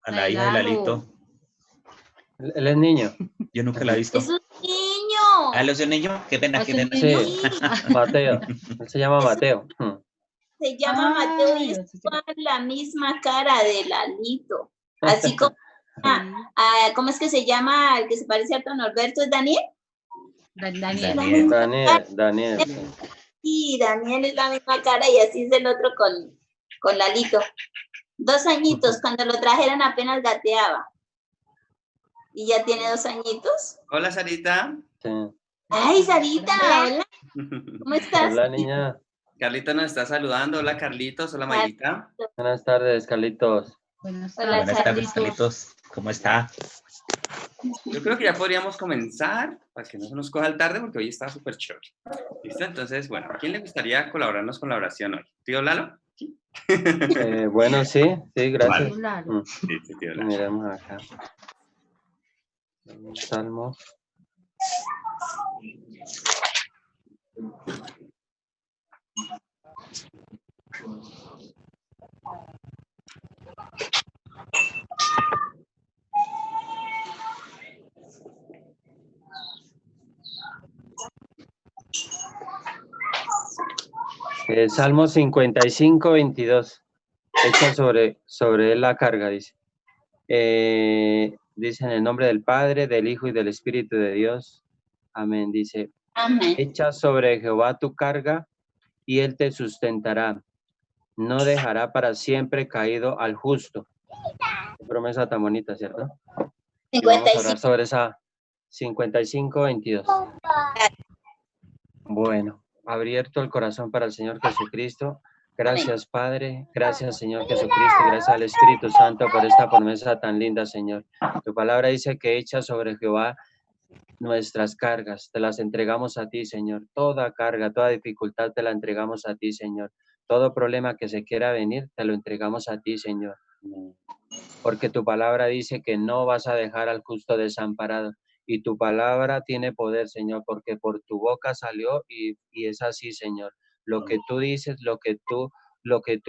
A la hija de Lalito. Él es niño. Yo nunca la he visto. Es un niño. ¿Ah, él es un niño? Qué pena, qué pena. Sí, Mateo. Él se llama Mateo. Se llama Mateo y es con la misma cara de Lalito. Así como, ¿cómo es que se llama el que se parece a Norberto? ¿Es Daniel? Daniel. Sí, Daniel es la misma cara y así es el otro con Lalito. 2 añitos, cuando lo trajeron apenas gateaba. Y ya tiene 2 añitos. Hola, Sarita. Sí. Ay, Sarita, hola. ¿Cómo estás? Hola, niña. Carlita nos está saludando. Hola, Carlitos. Hola, Mayrita. Buenas tardes, Carlitos. Hola, Buenas tardes, Carlitos. ¿Cómo está? Yo creo que ya podríamos comenzar, para que no se nos coja el tarde, porque hoy está súper chévere. ¿Listo? Entonces, bueno, ¿a quién le gustaría colaborarnos con la oración hoy? ¿Tío Lalo? ¿Sí? Bueno, sí, gracias. Vale. Sí, tío Lalo. Miremos acá. Salmo. Salmo 55, 22. Echa sobre él la carga, dice. Dice en el nombre del Padre, del Hijo y del Espíritu de Dios. Amén. Dice, Amén. echa sobre Jehová tu carga y él te sustentará. No dejará para siempre caído al justo. Qué promesa tan bonita, ¿cierto? Y vamos a hablar sobre esa 55, 22. Bueno, abierto el corazón para el Señor Jesucristo. Gracias, Padre. Gracias, Señor Jesucristo. Gracias al Espíritu Santo por esta promesa tan linda, Señor. Tu palabra dice que echa sobre Jehová nuestras cargas. Te las entregamos a ti, Señor. Toda carga, toda dificultad te la entregamos a ti, Señor. Todo problema que se quiera venir, te lo entregamos a ti, Señor. Porque tu palabra dice que no vas a dejar al justo desamparado. Y tu palabra tiene poder, Señor, porque por tu boca salió y es así, Señor. Lo que tú dices, lo que tú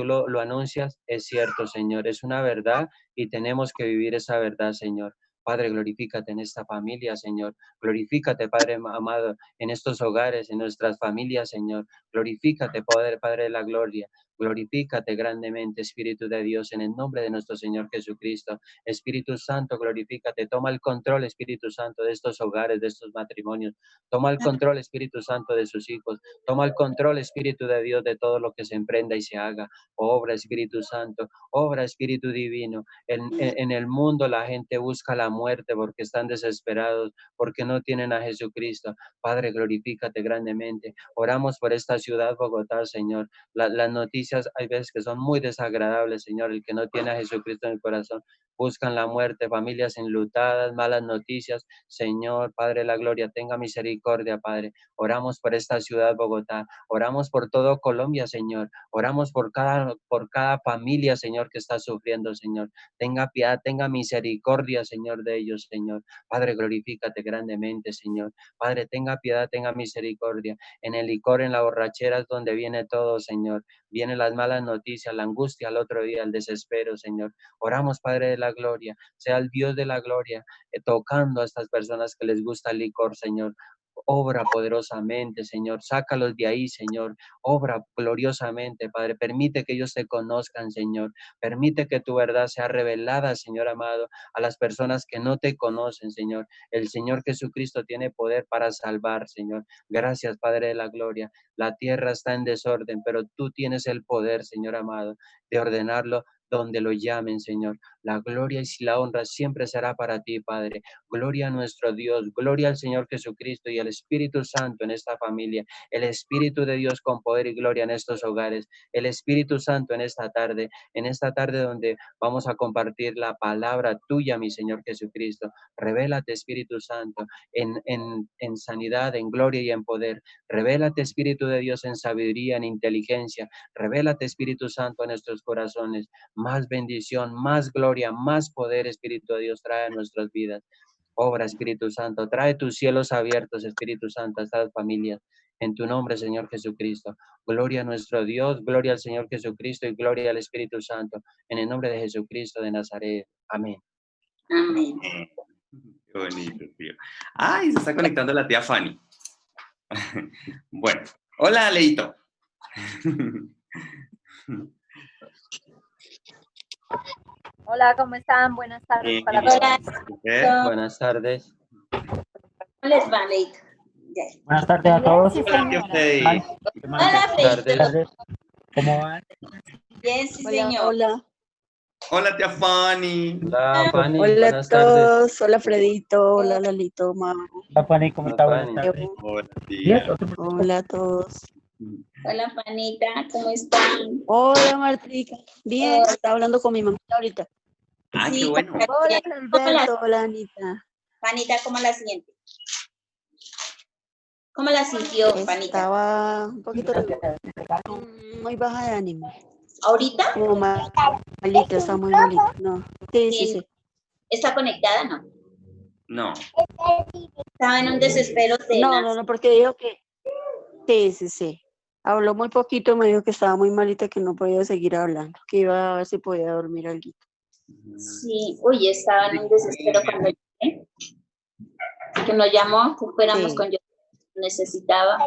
lo anuncias es cierto, Señor. Es una verdad y tenemos que vivir esa verdad, Señor. Padre, glorifícate en esta familia, Señor. Glorifícate, Padre amado, en estos hogares, en nuestras familias, Señor. Glorifícate, Padre de la gloria. Glorifícate grandemente, Espíritu de Dios, en el nombre de nuestro Señor Jesucristo. Espíritu Santo, glorifícate. Toma el control, Espíritu Santo, de estos hogares, de estos matrimonios. Toma el control, Espíritu Santo, de sus hijos. Toma el control, Espíritu de Dios, de todo lo que se emprenda y se haga. Obra, Espíritu Santo. Obra, Espíritu Divino. En el mundo la gente busca la muerte porque están desesperados, porque no tienen a Jesucristo. Padre, glorifícate grandemente. Oramos por esta ciudad, Bogotá, Señor. Las noticias hay veces que son muy desagradables, Señor. El que no tiene a Jesucristo en el corazón buscan la muerte, familias enlutadas, malas noticias. Señor, Padre de la gloria, tenga misericordia, Padre. Oramos por esta ciudad, Bogotá. Oramos por todo Colombia, Señor. Oramos por cada familia, Señor, que está sufriendo, Señor. Tenga piedad, tenga misericordia, Señor, de ellos, Señor. Padre, glorifícate grandemente, Señor. Padre, tenga piedad, tenga misericordia. En el licor, en la borrachera es donde viene todo, Señor. Vienen las malas noticias, la angustia al otro día, el desespero, Señor. Oramos, Padre de la gloria, sea el Dios de la gloria, tocando a estas personas que les gusta el licor, Señor. Obra poderosamente, Señor. Sácalos de ahí, Señor. Obra gloriosamente, Padre. Permite que ellos te conozcan, Señor. Permite que tu verdad sea revelada, Señor amado, a las personas que no te conocen, Señor. El Señor Jesucristo tiene poder para salvar, Señor. Gracias, Padre de la gloria. La tierra está en desorden, pero tú tienes el poder, Señor amado, de ordenarlo donde lo llamen, Señor. La gloria y la honra siempre será para ti, Padre. Gloria a nuestro Dios, gloria al Señor Jesucristo y al Espíritu Santo en esta familia. El Espíritu de Dios con poder y gloria en estos hogares. El Espíritu Santo en esta tarde donde vamos a compartir la palabra tuya, mi Señor Jesucristo. Revélate, Espíritu Santo, en sanidad, en gloria y en poder. Revélate, Espíritu de Dios, en sabiduría, en inteligencia. Revélate, Espíritu Santo, en nuestros corazones. Más bendición, más gloria, más poder, Espíritu de Dios, trae a nuestras vidas. Obra, Espíritu Santo, trae tus cielos abiertos, Espíritu Santo, a estas familias. en tu nombre, Señor Jesucristo. Gloria a nuestro Dios, gloria al Señor Jesucristo y gloria al Espíritu Santo. En el nombre de Jesucristo de Nazaret. Amén. Amén. Qué bonito, tío. Ay, se está conectando la tía Fanny. Bueno, hola, Leito. Hola, ¿cómo están? Buenas tardes para Hola. todos. Buenas tardes. ¿Cómo les va, Leito? Ya. Buenas tardes a todos. Sí, Hola, tío señora. Freddy. Hola, Buenas Leito. tardes. ¿Cómo van? Bien, sí, Hola, señor. hola. Hola, tía Fanny. Hola, Fanny. Hola a Buenas tardes. todos. Hola, Fredito. Hola, Lalito, Mau. Hola, Fanny, ¿cómo Hola, está? Buenas Fanny. tardes. Hola, ¿Bien? tía. Hola a todos. Hola, Fanita, ¿cómo están? Hola, Martica. Bien, estaba hablando con mi mamá ahorita. Ah, Sí, qué bueno. Hola, ¿Cómo la, Alberto. Hola, Anita. Fanita, ¿cómo la siente? ¿Cómo la sintió, Fanita? Estaba un poquito muy baja de ánimo. ¿Ahorita? Como malita, está muy malita. No. Sí, sí, sí. ¿Está conectada? No. No. Estaba en un desespero tenaz. No, porque dijo que. Sí, sí, sí. Habló muy poquito, me dijo que estaba muy malita, que no podía seguir hablando, que iba a ver si podía dormir algo. Sí, uy, estaba en un desespero cuando llegué. Que nos llamó, que fuéramos Sí. con yo. Necesitaba.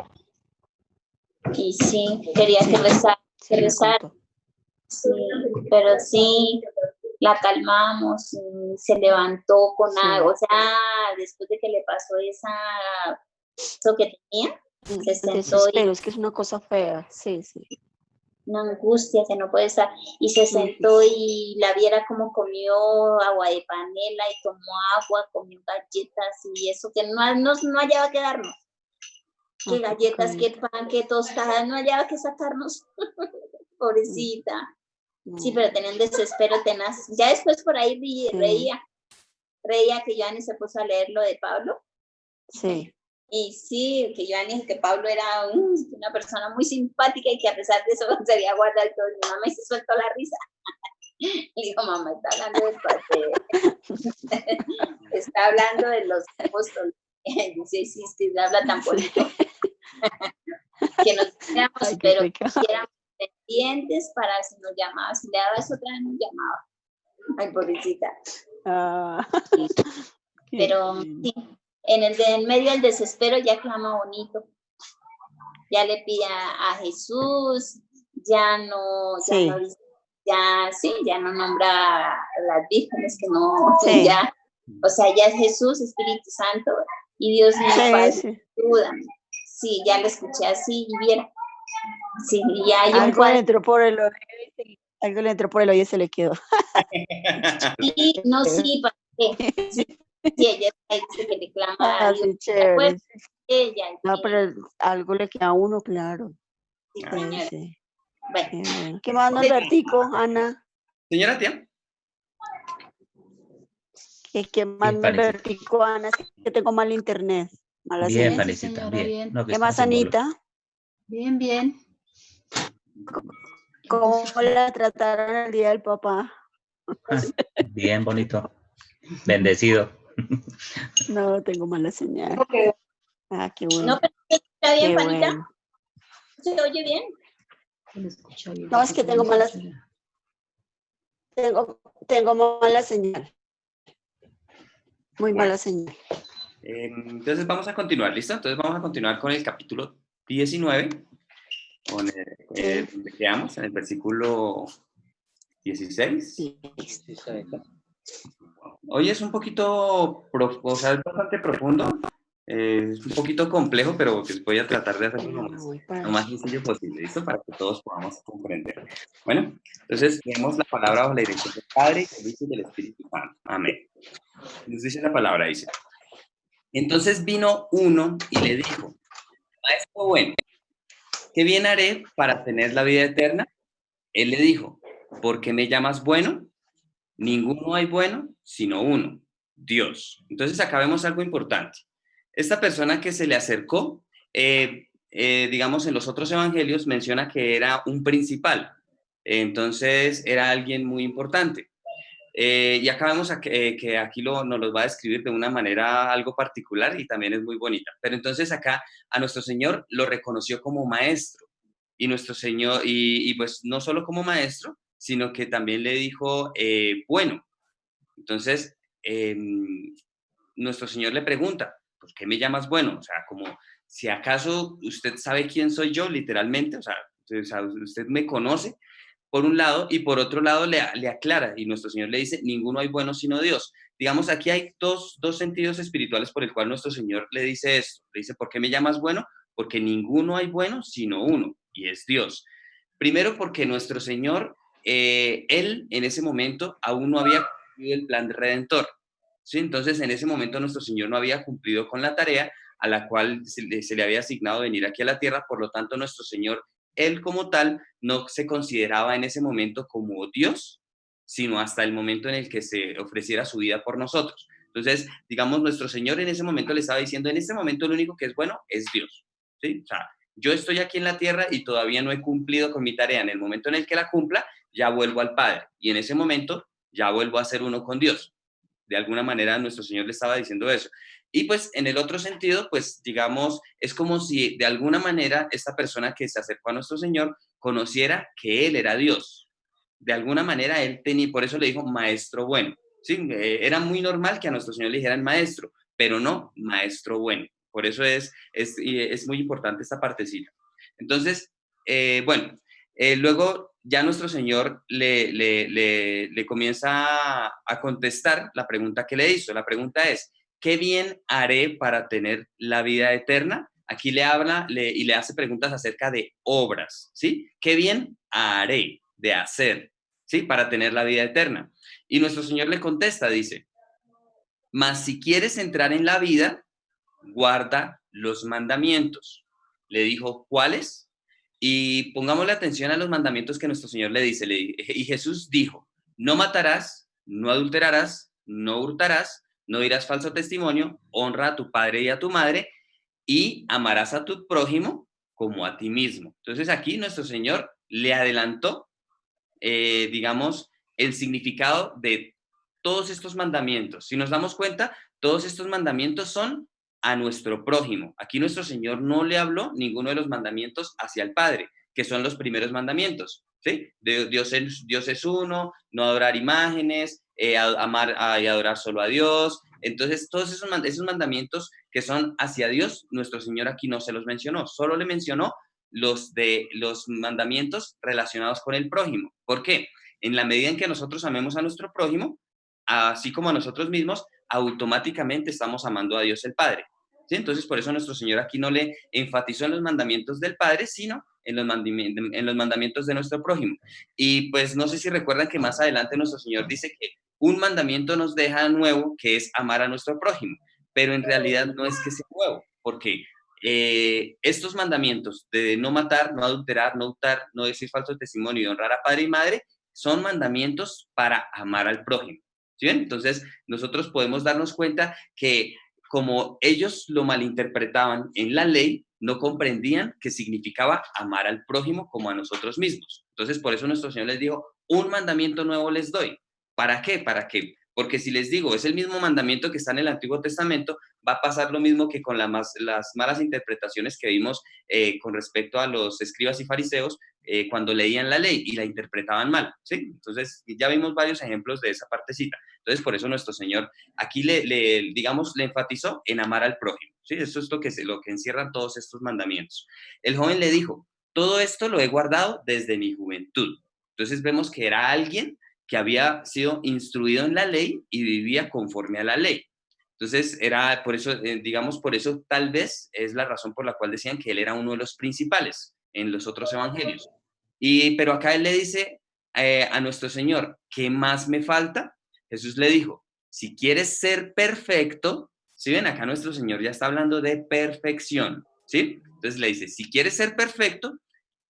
Y sí, quería que rezara. Sí, me rezar. contó. Sí, pero sí, la calmamos, se levantó con Sí. algo, o sea, después de que le pasó eso que tenía, se sentó y Desespero, es que es una cosa fea. Sí, sí. una angustia que no puede estar, y se sentó y la viera como comió agua de panela y tomó agua, comió galletas y eso que no hallaba que darnos. Que galletas, que pan, que tostadas, no hallaba que sacarnos. Pobrecita. Sí, pero tenía un desespero tenaz. Ya después por ahí reía que Joanny se puso a leer lo de Pablo. Sí. Y sí, que Joanny dijo que Pablo era una persona muy simpática y que a pesar de eso se había guardado todo. Mi mamá se soltó la risa. Le dijo, mamá, está hablando está hablando de los apóstoles. Dice, sí, es que habla tan bonito. Que nos quedamos, Ay, pero pecado. que éramos pendientes para si nos llamaba. Si le daba eso, otra vez nos llamaba. Ay, pobrecita. Ah, Sí. Pero sí, en medio del desespero ya clama bonito. Ya le pide a Jesús, ya no nombra a las vírgenes que no, Sí. ya, o sea, ya es Jesús, Espíritu Santo, y Dios mío, Padre, sí. ayúdame. Sí, ya lo escuché así y viera. Sí, y hay un Algo le cuadro. entró por el oído. Algo le entró por el oído y se le quedó. Sí, no, sí, ¿para qué? Sí, ella dice que le clama a Ah, Dios. sí, chévere. Ella, No, pero algo le queda a uno, claro. sí, Sí, señora. sí. Bueno, Qué bueno. ¿Qué más, Norbertico, Ana? Señora tía. ¿Qué más, Bien, Fanny. Norbertico, Ana? Es que tengo mal internet. Mala Bien, señal. Fannycita, señora, bien. bien. No, que ¿Qué más, estás en bolos. Anita? Bien, bien. ¿Cómo la trataron el día del papá? Ah, bien, bonito. Bendecido. No, tengo mala señal. Ah, qué bueno. no, pero ¿está bien, Qué Panita? bueno. ¿Se oye bien? No, es que tengo mala señal. Muy mala señal. Entonces vamos a continuar, ¿listo? Entonces vamos a continuar con el capítulo 19, donde quedamos, en el versículo 16. Sí. Hoy es un poquito, o sea, es bastante profundo, es un poquito complejo, pero que voy a tratar de hacerlo lo más sencillo posible, ¿listo? Para que todos podamos comprender. Bueno, entonces leemos la palabra bajo la dirección del Padre, del Hijo y del Espíritu Santo. Amén. Nos dice la palabra, dice: entonces vino uno y le dijo, maestro bueno, ¿qué bien haré para tener la vida eterna? Él le dijo, ¿por qué me llamas bueno? Ninguno hay bueno, sino uno, Dios. Entonces acá vemos algo importante. Esta persona que se le acercó, digamos, en los otros evangelios menciona que era un principal. Entonces era alguien muy importante. Y acá vemos que aquí nos los va a describir de una manera algo particular y también es muy bonita. Pero entonces acá a nuestro Señor lo reconoció como maestro. Y nuestro Señor, y pues no solo como maestro, sino que también le dijo, bueno. Entonces, nuestro Señor le pregunta, ¿por qué me llamas bueno? O sea, como si acaso usted sabe quién soy yo, literalmente, o sea, usted me conoce, por un lado, y por otro lado le aclara, y nuestro Señor le dice, ninguno hay bueno sino Dios. Digamos, aquí hay dos sentidos espirituales por el cual nuestro Señor le dice esto. Le dice, ¿por qué me llamas bueno? Porque ninguno hay bueno sino uno, y es Dios. Primero porque nuestro Señor, Él en ese momento aún no había cumplido el plan de redentor. ¿Sí? Entonces, en ese momento nuestro Señor no había cumplido con la tarea a la cual se le había asignado venir aquí a la tierra, por lo tanto nuestro Señor, Él como tal, no se consideraba en ese momento como Dios, sino hasta el momento en el que se ofreciera su vida por nosotros. Entonces, digamos, nuestro Señor en ese momento le estaba diciendo, en este momento lo único que es bueno es Dios. ¿Sí? O sea, yo estoy aquí en la tierra y todavía no he cumplido con mi tarea. En el momento en el que la cumpla, ya vuelvo al Padre. Y en ese momento, ya vuelvo a ser uno con Dios. De alguna manera, nuestro Señor le estaba diciendo eso. Y pues en el otro sentido, pues digamos, es como si de alguna manera esta persona que se acercó a nuestro Señor conociera que Él era Dios. De alguna manera Él tenía, por eso le dijo maestro bueno. Sí, era muy normal que a nuestro Señor le dijeran maestro, pero no maestro bueno. Por eso es muy importante esta partecita. Entonces, bueno, luego ya nuestro Señor le comienza a contestar la pregunta que le hizo. La pregunta es, ¿qué bien haré para tener la vida eterna? Aquí le habla y le hace preguntas acerca de obras, ¿sí? ¿Qué bien haré de hacer, ¿sí? Para tener la vida eterna. Y nuestro Señor le contesta, dice, mas si quieres entrar en la vida, guarda los mandamientos. Le dijo, ¿cuáles? Y pongámosle atención a los mandamientos que nuestro Señor le dice. Y Jesús dijo, no matarás, no adulterarás, no hurtarás, no dirás falso testimonio, honra a tu padre y a tu madre, y amarás a tu prójimo como a ti mismo. Entonces aquí nuestro Señor le adelantó, digamos, el significado de todos estos mandamientos. Si nos damos cuenta, todos estos mandamientos son a nuestro prójimo. Aquí nuestro Señor no le habló ninguno de los mandamientos hacia el Padre, que son los primeros mandamientos. ¿Sí? Dios es uno, no adorar imágenes, amar y adorar solo a Dios. Entonces, todos esos mandamientos que son hacia Dios, nuestro Señor aquí no se los mencionó, solo le mencionó los mandamientos relacionados con el prójimo. ¿Por qué? En la medida en que nosotros amemos a nuestro prójimo, así como a nosotros mismos, automáticamente estamos amando a Dios el Padre. ¿Sí? Entonces, por eso nuestro Señor aquí no le enfatizó en los mandamientos del Padre, sino en los mandamientos de nuestro prójimo. Y pues no sé si recuerdan que más adelante nuestro Señor dice que un mandamiento nos deja nuevo, que es amar a nuestro prójimo, pero en realidad no es que sea nuevo, porque estos mandamientos de no matar, no adulterar, no hurtar, no decir falso testimonio y honrar a padre y madre, son mandamientos para amar al prójimo. ¿Sí ven? Entonces, nosotros podemos darnos cuenta que como ellos lo malinterpretaban en la ley, no comprendían qué significaba amar al prójimo como a nosotros mismos. Entonces, por eso nuestro Señor les dijo, un mandamiento nuevo les doy. ¿Para qué? ¿Para qué? Porque si les digo, es el mismo mandamiento que está en el Antiguo Testamento, va a pasar lo mismo que con las malas interpretaciones que vimos con respecto a los escribas y fariseos cuando leían la ley y la interpretaban mal, ¿sí? Entonces, ya vimos varios ejemplos de esa partecita. Entonces, por eso nuestro Señor aquí digamos, le enfatizó en amar al prójimo, ¿sí? Eso es lo que encierran todos estos mandamientos. El joven le dijo, todo esto lo he guardado desde mi juventud. Entonces, vemos que era alguien que había sido instruido en la ley y vivía conforme a la ley. Entonces, era por eso, digamos, por eso tal vez es la razón por la cual decían que él era uno de los principales en los otros evangelios. Pero acá él le dice a nuestro Señor, ¿qué más me falta? Jesús le dijo, si quieres ser perfecto, ¿sí ven? Acá nuestro Señor ya está hablando de perfección, ¿sí? Entonces le dice, si quieres ser perfecto,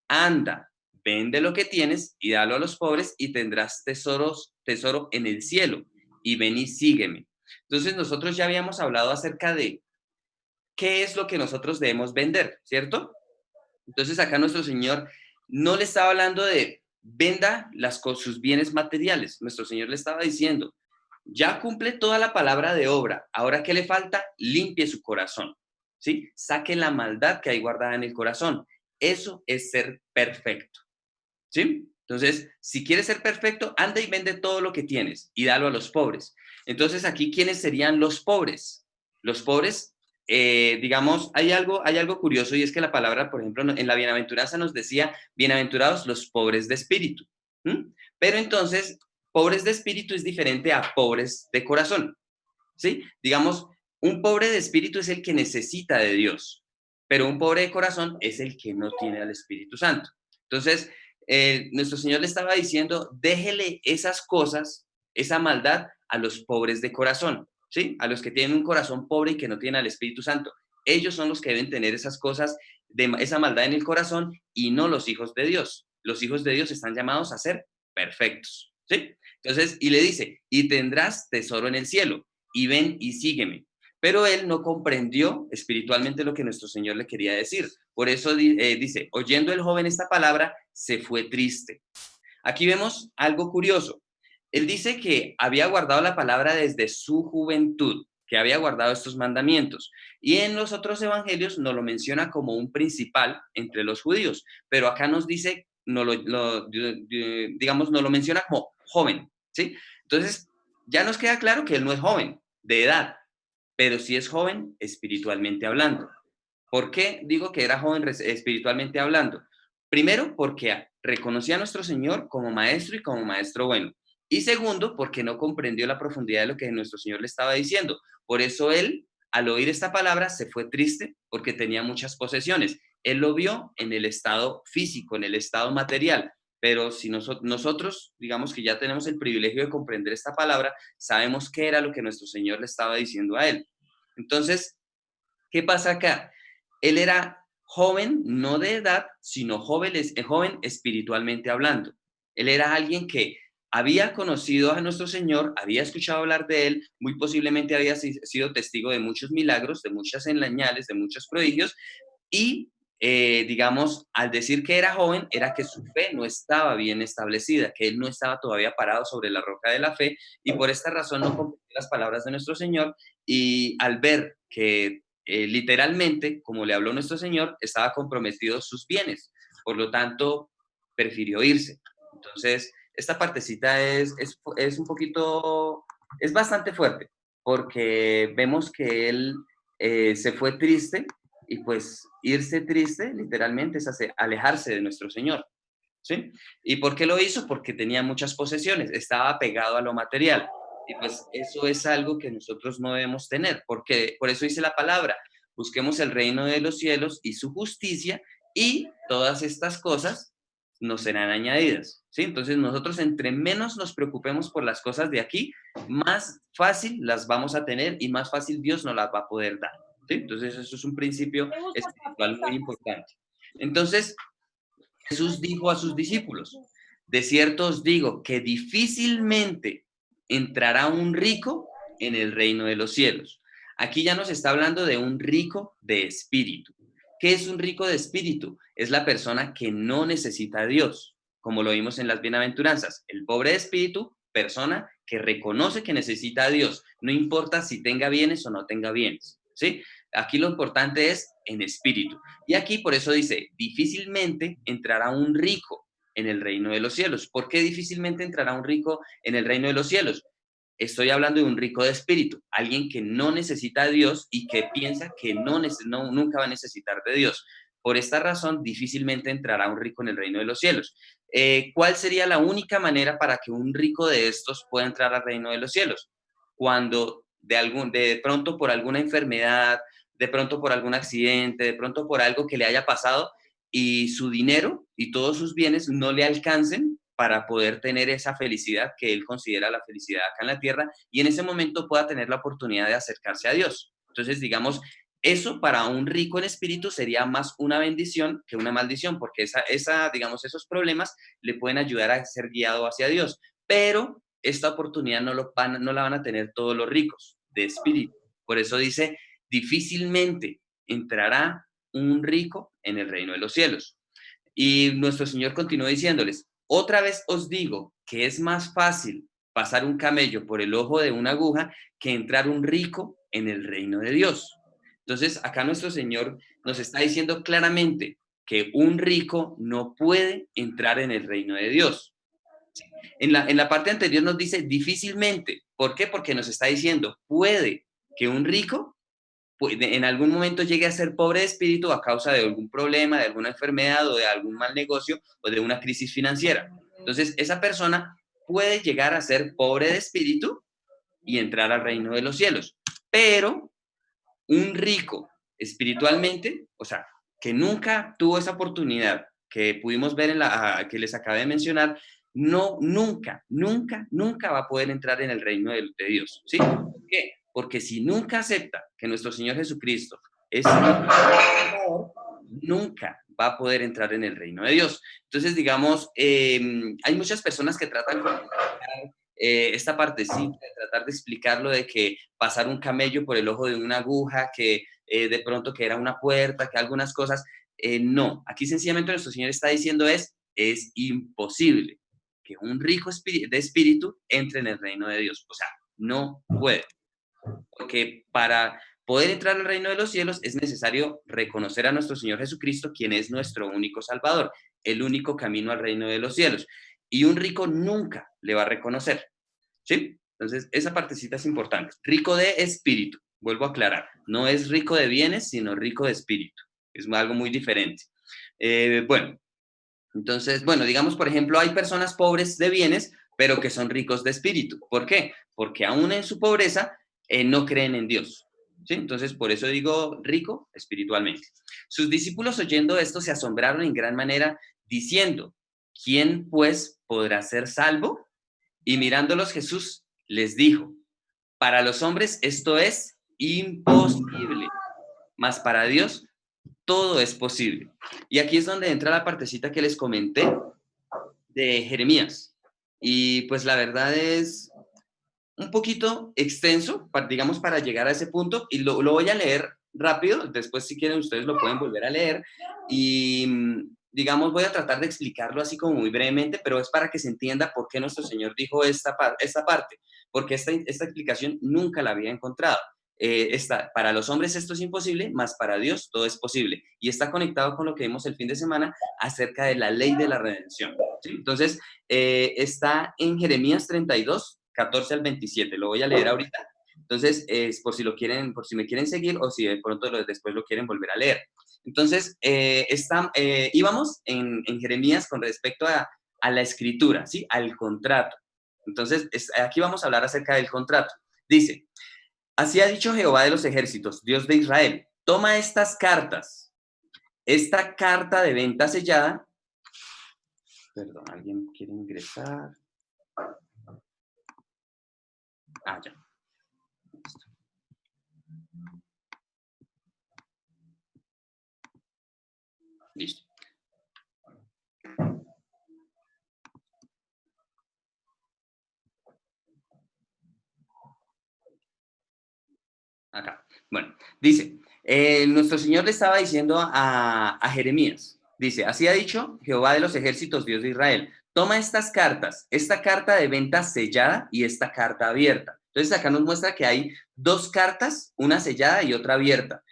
anda, vende lo que tienes y dalo a los pobres y tendrás tesoro en el cielo. Y ven y sígueme. Entonces nosotros ya habíamos hablado acerca de qué es lo que nosotros debemos vender, ¿cierto? Entonces acá nuestro Señor no le estaba hablando de venda sus bienes materiales. Nuestro Señor le estaba diciendo, ya cumple toda la palabra de obra, ahora ¿qué le falta? Limpie su corazón, ¿sí? Saque la maldad que hay guardada en el corazón. Eso es ser perfecto, ¿sí? Entonces, si quieres ser perfecto, anda y vende todo lo que tienes y dalo a los pobres. Entonces, aquí, ¿quiénes serían los pobres? Los pobres, digamos, hay algo curioso, y es que la palabra, por ejemplo, en la bienaventuranza nos decía, bienaventurados los pobres de espíritu. ¿Mm? Pero entonces, pobres de espíritu es diferente a pobres de corazón, ¿sí? Digamos, un pobre de espíritu es el que necesita de Dios, pero un pobre de corazón es el que no tiene al Espíritu Santo. Entonces, nuestro Señor le estaba diciendo, déjele esas cosas, esa maldad a los pobres de corazón, ¿sí? A los que tienen un corazón pobre y que no tienen al Espíritu Santo. Ellos son los que deben tener esas cosas, esa maldad en el corazón, y no los hijos de Dios. Los hijos de Dios están llamados a ser perfectos, ¿sí? Entonces, y le dice, y tendrás tesoro en el cielo, y ven y sígueme. Pero él no comprendió espiritualmente lo que nuestro Señor le quería decir. Por eso dice, oyendo el joven esta palabra, se fue triste. Aquí vemos algo curioso. Él dice que había guardado la palabra desde su juventud, que había guardado estos mandamientos. Y en los otros evangelios nos lo menciona como un principal entre los judíos, pero acá nos dice, digamos, nos lo menciona como joven, ¿sí? Entonces, ya nos queda claro que él no es joven de edad, pero sí es joven espiritualmente hablando. ¿Por qué digo que era joven espiritualmente hablando? Primero, porque reconocía a nuestro Señor como maestro y como maestro bueno. Y segundo, porque no comprendió la profundidad de lo que nuestro Señor le estaba diciendo. Por eso él, al oír esta palabra, se fue triste porque tenía muchas posesiones. Él lo vio en el estado físico, en el estado material. Pero si nosotros, digamos que ya tenemos el privilegio de comprender esta palabra, sabemos qué era lo que nuestro Señor le estaba diciendo a él. Entonces, ¿qué pasa acá? Él era joven, no de edad, sino joven espiritualmente hablando. Él era alguien que había conocido a nuestro Señor, había escuchado hablar de él, muy posiblemente había sido testigo de muchos milagros, de muchas señales, de muchos prodigios, y digamos, al decir que era joven, era que su fe no estaba bien establecida, que él no estaba todavía parado sobre la roca de la fe, y por esta razón no comprendió las palabras de nuestro Señor, y al ver que literalmente, como le habló nuestro Señor, estaba comprometido sus bienes, por lo tanto, prefirió irse. Entonces, esta partecita es un poquito, es bastante fuerte, porque vemos que él se fue triste, y pues irse triste literalmente es alejarse de nuestro Señor, ¿sí? ¿Y por qué lo hizo? Porque tenía muchas posesiones, estaba pegado a lo material. Y pues eso es algo que nosotros no debemos tener, porque por eso dice la palabra, busquemos el reino de los cielos y su justicia, y todas estas cosas nos serán añadidas, ¿sí? Entonces nosotros entre menos nos preocupemos por las cosas de aquí, más fácil las vamos a tener y más fácil Dios nos las va a poder dar, ¿sí? Entonces eso es un principio espiritual muy importante. Entonces Jesús dijo a sus discípulos, de cierto os digo que difícilmente entrará un rico en el reino de los cielos. Aquí ya nos está hablando de un rico de espíritu. ¿Qué es un rico de espíritu? Es la persona que no necesita a Dios, como lo vimos en las bienaventuranzas. El pobre de espíritu, persona que reconoce que necesita a Dios, no importa si tenga bienes o no tenga bienes, ¿sí? Aquí lo importante es en espíritu. Y aquí por eso dice, difícilmente entrará un rico en el reino de los cielos. ¿Por qué difícilmente entrará un rico en el reino de los cielos? Estoy hablando de un rico de espíritu, alguien que no necesita a Dios y que piensa que nunca va a necesitar de Dios. Por esta razón, difícilmente entrará un rico en el reino de los cielos. ¿Cuál sería la única manera para que un rico de estos pueda entrar al reino de los cielos? Cuando de pronto por alguna enfermedad, de pronto por algún accidente, de pronto por algo que le haya pasado y su dinero y todos sus bienes no le alcancen para poder tener esa felicidad que él considera la felicidad acá en la tierra, y en ese momento pueda tener la oportunidad de acercarse a Dios. Entonces, digamos, eso para un rico en espíritu sería más una bendición que una maldición, porque digamos, esos problemas le pueden ayudar a ser guiado hacia Dios, pero esta oportunidad no la van a tener todos los ricos de espíritu. Por eso dice, difícilmente entrará un rico en el reino de los cielos. Y nuestro Señor continuó diciéndoles, otra vez os digo que es más fácil pasar un camello por el ojo de una aguja que entrar un rico en el reino de Dios. Entonces, acá nuestro Señor nos está diciendo claramente que un rico no puede entrar en el reino de Dios. En la parte anterior nos dice difícilmente. ¿Por qué? Porque nos está diciendo, puede que un rico en algún momento llegue a ser pobre de espíritu a causa de algún problema, de alguna enfermedad o de algún mal negocio o de una crisis financiera. Entonces, esa persona puede llegar a ser pobre de espíritu y entrar al reino de los cielos. Pero un rico espiritualmente, o sea, que nunca tuvo esa oportunidad que pudimos ver que les acabé de mencionar, nunca va a poder entrar en el reino de Dios, ¿sí? ¿Por qué? Porque si nunca acepta que nuestro Señor Jesucristo es Salvador, nunca va a poder entrar en el reino de Dios. Entonces, digamos, hay muchas personas que tratan de esta partecita, de tratar de explicarlo de que pasar un camello por el ojo de una aguja, que de pronto que era una puerta, que algunas cosas. No, aquí sencillamente nuestro Señor está diciendo es imposible que un rico de espíritu entre en el reino de Dios. O sea, no puede. Porque para poder entrar al reino de los cielos es necesario reconocer a nuestro Señor Jesucristo, quien es nuestro único Salvador, el único camino al reino de los cielos. Y un rico nunca le va a reconocer, ¿sí? Entonces, esa partecita es importante. Rico de espíritu, vuelvo a aclarar, no es rico de bienes, sino rico de espíritu. Es algo muy diferente. Bueno, entonces, bueno, digamos, por ejemplo, hay personas pobres de bienes, pero que son ricos de espíritu. ¿Por qué? Porque aún en su pobreza no creen en Dios, ¿sí? Entonces, por eso digo rico espiritualmente. Sus discípulos oyendo esto se asombraron en gran manera, diciendo, ¿quién pues podrá ser salvo? Y mirándolos Jesús les dijo, para los hombres esto es imposible, mas para Dios todo es posible. Y aquí es donde entra la partecita que les comenté de Jeremías. Y pues la verdad es un poquito extenso, digamos, para llegar a ese punto, y lo voy a leer rápido, después si quieren ustedes lo pueden volver a leer, y digamos, voy a tratar de explicarlo así como muy brevemente, pero es para que se entienda por qué nuestro Señor dijo esta parte, porque esta explicación nunca la había encontrado. Para los hombres esto es imposible, mas para Dios todo es posible. Y está conectado con lo que vimos el fin de semana acerca de la ley de la redención, ¿sí? Entonces, está en Jeremías 32, 14 al 27. Lo voy a leer ahorita. Entonces, por si me quieren seguir o si de pronto después lo quieren volver a leer. Entonces, íbamos en Jeremías con respecto a la escritura, ¿sí? Al contrato. Entonces, aquí vamos a hablar acerca del contrato. Dice, así ha dicho Jehová de los ejércitos, Dios de Israel, toma estas cartas, esta carta de venta sellada. Perdón, ¿alguien quiere ingresar? Ya. Listo. Acá. Bueno, dice, nuestro Señor le estaba diciendo a Jeremías, dice, así ha dicho Jehová de los ejércitos, Dios de Israel, toma estas cartas, esta carta de venta sellada y esta carta abierta. Entonces acá nos muestra que hay dos cartas, una sellada y otra abierta.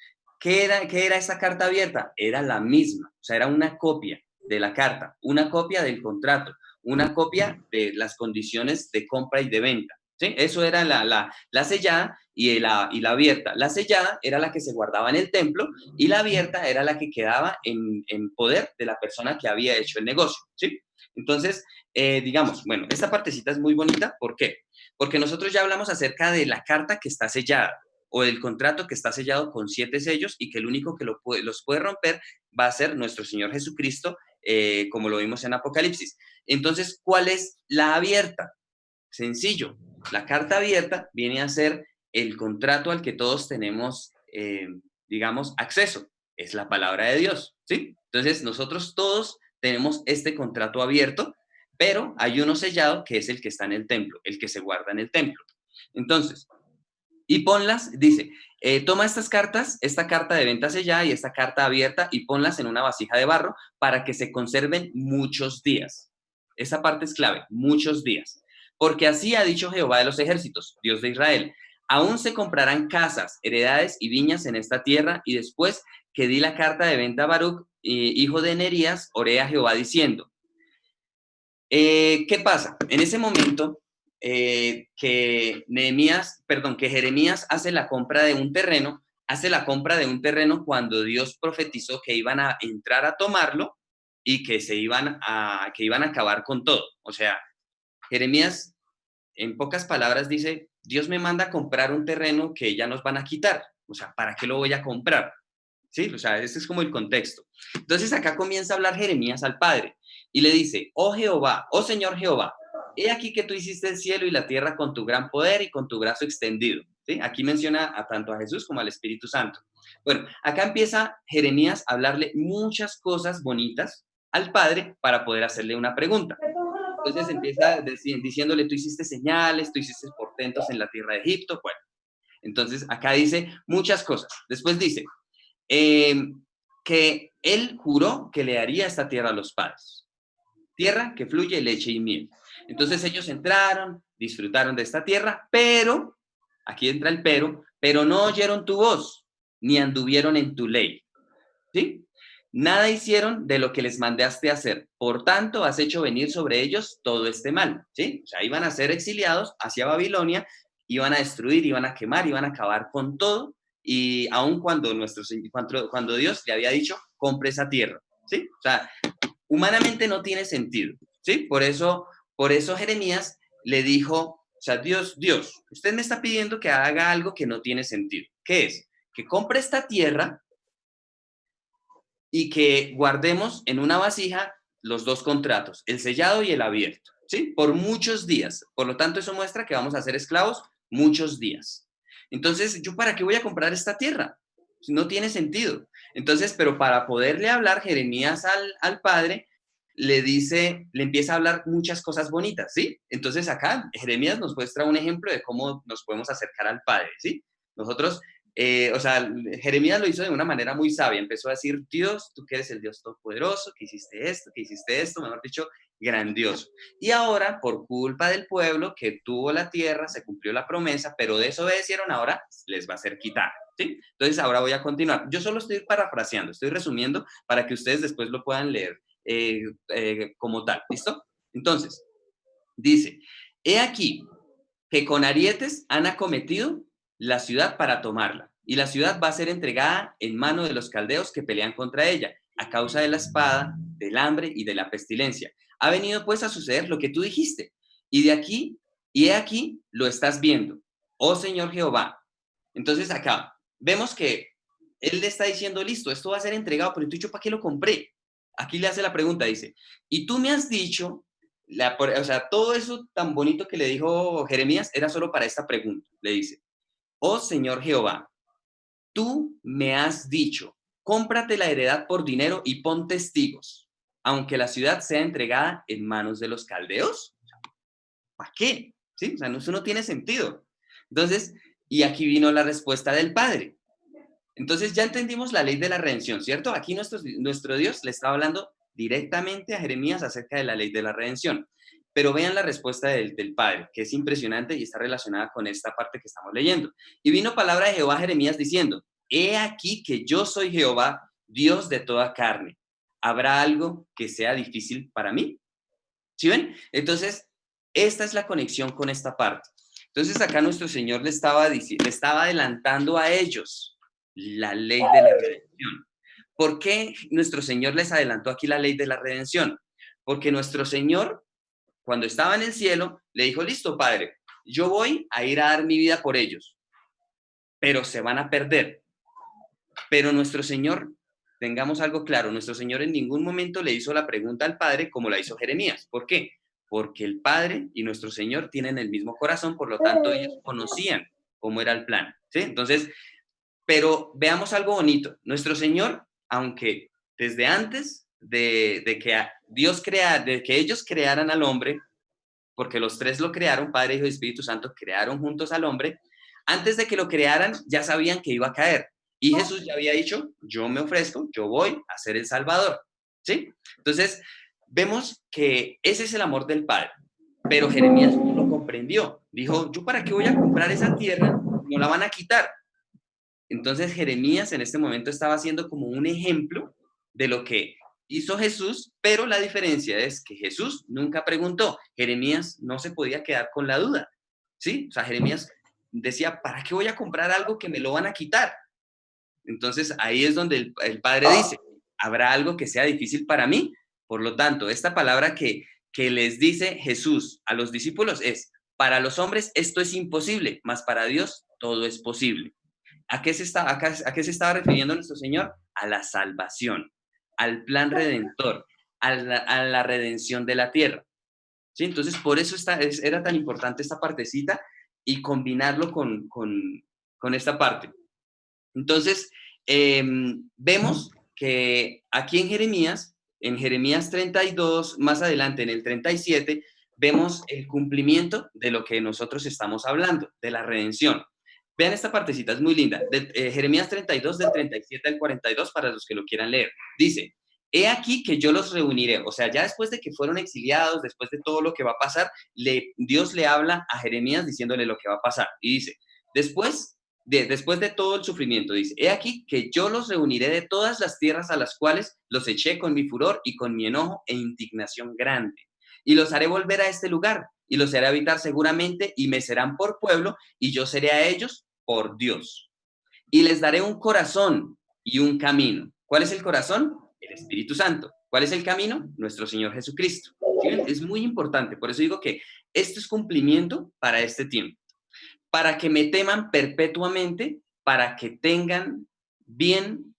¿Qué era esa carta abierta? Era la misma, o sea, era una copia de la carta, una copia del contrato, una copia de las condiciones de compra y de venta, ¿sí? Eso era la sellada y la abierta. La sellada era la que se guardaba en el templo y la abierta era la que quedaba en poder de la persona que había hecho el negocio, ¿sí? Entonces, digamos, bueno, esta partecita es muy bonita, ¿por qué? Porque nosotros ya hablamos acerca de la carta que está sellada, o del contrato que está sellado con 7 sellos y que el único que los puede romper va a ser nuestro Señor Jesucristo, como lo vimos en Apocalipsis. Entonces, ¿cuál es la abierta? Sencillo, la carta abierta viene a ser el contrato al que todos tenemos, digamos, acceso. Es la palabra de Dios, ¿sí? Entonces, nosotros todos tenemos este contrato abierto, pero hay uno sellado que es el que está en el templo, el que se guarda en el templo. Entonces, y ponlas, dice, toma estas cartas, esta carta de venta sellada y esta carta abierta y ponlas en una vasija de barro para que se conserven muchos días. Esa parte es clave, muchos días. Porque así ha dicho Jehová de los ejércitos, Dios de Israel. Aún se comprarán casas, heredades y viñas en esta tierra, y después que di la carta de venta a Baruch, hijo de Nerías, oré a Jehová diciendo. ¿Qué pasa? En ese momento que Jeremías hace la compra de un terreno, cuando Dios profetizó que iban a entrar a tomarlo y que iban a acabar con todo. O sea, Jeremías, en pocas palabras, dice, Dios me manda a comprar un terreno que ya nos van a quitar. O sea, ¿para qué lo voy a comprar? ¿Sí? O sea, ese es como el contexto. Entonces acá comienza a hablar Jeremías al Padre y le dice, oh Jehová, oh Señor Jehová, he aquí que tú hiciste el cielo y la tierra con tu gran poder y con tu brazo extendido. ¿Sí? Aquí menciona tanto a Jesús como al Espíritu Santo. Bueno, acá empieza Jeremías a hablarle muchas cosas bonitas al Padre para poder hacerle una pregunta. Entonces empieza diciéndole, tú hiciste señales, tú hiciste portentos en la tierra de Egipto. Bueno, entonces acá dice muchas cosas. Después dice que él juró que le daría esta tierra a los padres. Tierra que fluye leche y miel. Entonces ellos entraron, disfrutaron de esta tierra, pero, aquí entra el pero no oyeron tu voz, ni anduvieron en tu ley. ¿Sí? Nada hicieron de lo que les mandaste hacer. Por tanto, has hecho venir sobre ellos todo este mal. ¿Sí? O sea, iban a ser exiliados hacia Babilonia, iban a destruir, iban a quemar, iban a acabar con todo, y aun cuando Dios le había dicho, compre esa tierra. ¿Sí? O sea, humanamente no tiene sentido. ¿Sí? Por eso Jeremías le dijo, o sea, Dios, usted me está pidiendo que haga algo que no tiene sentido. ¿Qué es? Que compre esta tierra y que guardemos en una vasija los dos contratos, el sellado y el abierto, ¿sí? Por muchos días. Por lo tanto, eso muestra que vamos a ser esclavos muchos días. Entonces, ¿yo para qué voy a comprar esta tierra? No tiene sentido. Entonces, pero para poderle hablar Jeremías al Padre, le empieza a hablar muchas cosas bonitas, ¿sí? Entonces acá Jeremías nos muestra un ejemplo de cómo nos podemos acercar al Padre, ¿sí? Nosotros, Jeremías lo hizo de una manera muy sabia, empezó a decir, Dios, tú que eres el Dios Todopoderoso, que hiciste esto, mejor dicho, grandioso. Y ahora, por culpa del pueblo que tuvo la tierra, se cumplió la promesa, pero desobedecieron, ahora les va a ser quitada, ¿sí? Entonces ahora voy a continuar. Yo solo estoy parafraseando, estoy resumiendo para que ustedes después lo puedan leer como tal, ¿listo? Entonces, dice, he aquí que con arietes han acometido la ciudad para tomarla, y la ciudad va a ser entregada en mano de los caldeos que pelean contra ella, a causa de la espada, del hambre y de la pestilencia. Ha venido pues a suceder lo que tú dijiste, y he aquí lo estás viendo, oh Señor Jehová. Entonces acá vemos que él le está diciendo, listo, esto va a ser entregado, pero ¿tú para qué lo compré? Aquí le hace la pregunta, dice, y tú me has dicho, o sea, todo eso tan bonito que le dijo Jeremías era solo para esta pregunta. Le dice, oh Señor Jehová, tú me has dicho, cómprate la heredad por dinero y pon testigos, aunque la ciudad sea entregada en manos de los caldeos. ¿Para qué? ¿Sí? O sea, eso no tiene sentido. Entonces, y aquí vino la respuesta del Padre. Entonces ya entendimos la ley de la redención, ¿cierto? Aquí nuestro Dios le estaba hablando directamente a Jeremías acerca de la ley de la redención. Pero vean la respuesta del Padre, que es impresionante y está relacionada con esta parte que estamos leyendo. Y vino palabra de Jehová a Jeremías diciendo, he aquí que yo soy Jehová, Dios de toda carne. ¿Habrá algo que sea difícil para mí? ¿Sí ven? Entonces, esta es la conexión con esta parte. Entonces acá nuestro Señor le estaba adelantando a ellos la ley de la redención. ¿Por qué nuestro Señor les adelantó aquí la ley de la redención? Porque nuestro Señor, cuando estaba en el cielo, le dijo, listo, Padre, yo voy a ir a dar mi vida por ellos, pero se van a perder. Pero nuestro Señor, tengamos algo claro, nuestro Señor en ningún momento le hizo la pregunta al Padre como la hizo Jeremías. ¿Por qué? Porque el Padre y nuestro Señor tienen el mismo corazón, por lo tanto ellos conocían cómo era el plan, ¿sí? Entonces, pero veamos algo bonito. Nuestro Señor, aunque desde antes de que ellos crearan al hombre, porque los tres lo crearon, Padre, Hijo y Espíritu Santo, crearon juntos al hombre, antes de que lo crearan ya sabían que iba a caer. Y Jesús ya había dicho, yo me ofrezco, yo voy a ser el Salvador, ¿sí? Entonces, vemos que ese es el amor del Padre. Pero Jeremías no lo comprendió. Dijo, ¿yo para qué voy a comprar esa tierra? No la van a quitar. Entonces Jeremías en este momento estaba haciendo como un ejemplo de lo que hizo Jesús, pero la diferencia es que Jesús nunca preguntó. Jeremías no se podía quedar con la duda, ¿sí? O sea, Jeremías decía, ¿para qué voy a comprar algo que me lo van a quitar? Entonces ahí es donde el Padre dice, ¿habrá algo que sea difícil para mí? Por lo tanto, esta palabra que les dice Jesús a los discípulos es, para los hombres esto es imposible, mas para Dios todo es posible. ¿A qué se estaba refiriendo nuestro Señor? A la salvación, al plan redentor, a la redención de la tierra. ¿Sí? Entonces, por eso era tan importante esta partecita y combinarlo con esta parte. Entonces, vemos que aquí en Jeremías 32, más adelante en el 37, vemos el cumplimiento de lo que nosotros estamos hablando, de la redención. Vean esta partecita, es muy linda. Jeremías 32, del 37 al 42, para los que lo quieran leer. Dice, he aquí que yo los reuniré. O sea, ya después de que fueron exiliados, después de todo lo que va a pasar, Dios le habla a Jeremías diciéndole lo que va a pasar. Y dice, después de todo el sufrimiento, dice, he aquí que yo los reuniré de todas las tierras a las cuales los eché con mi furor y con mi enojo e indignación grande. Y los haré volver a este lugar, y los haré habitar seguramente, y me serán por pueblo, y yo seré a ellos por Dios. Y les daré un corazón y un camino. ¿Cuál es el corazón? El Espíritu Santo. ¿Cuál es el camino? Nuestro Señor Jesucristo. ¿Sí? Es muy importante, por eso digo que esto es cumplimiento para este tiempo. Para que me teman perpetuamente, para que tengan bien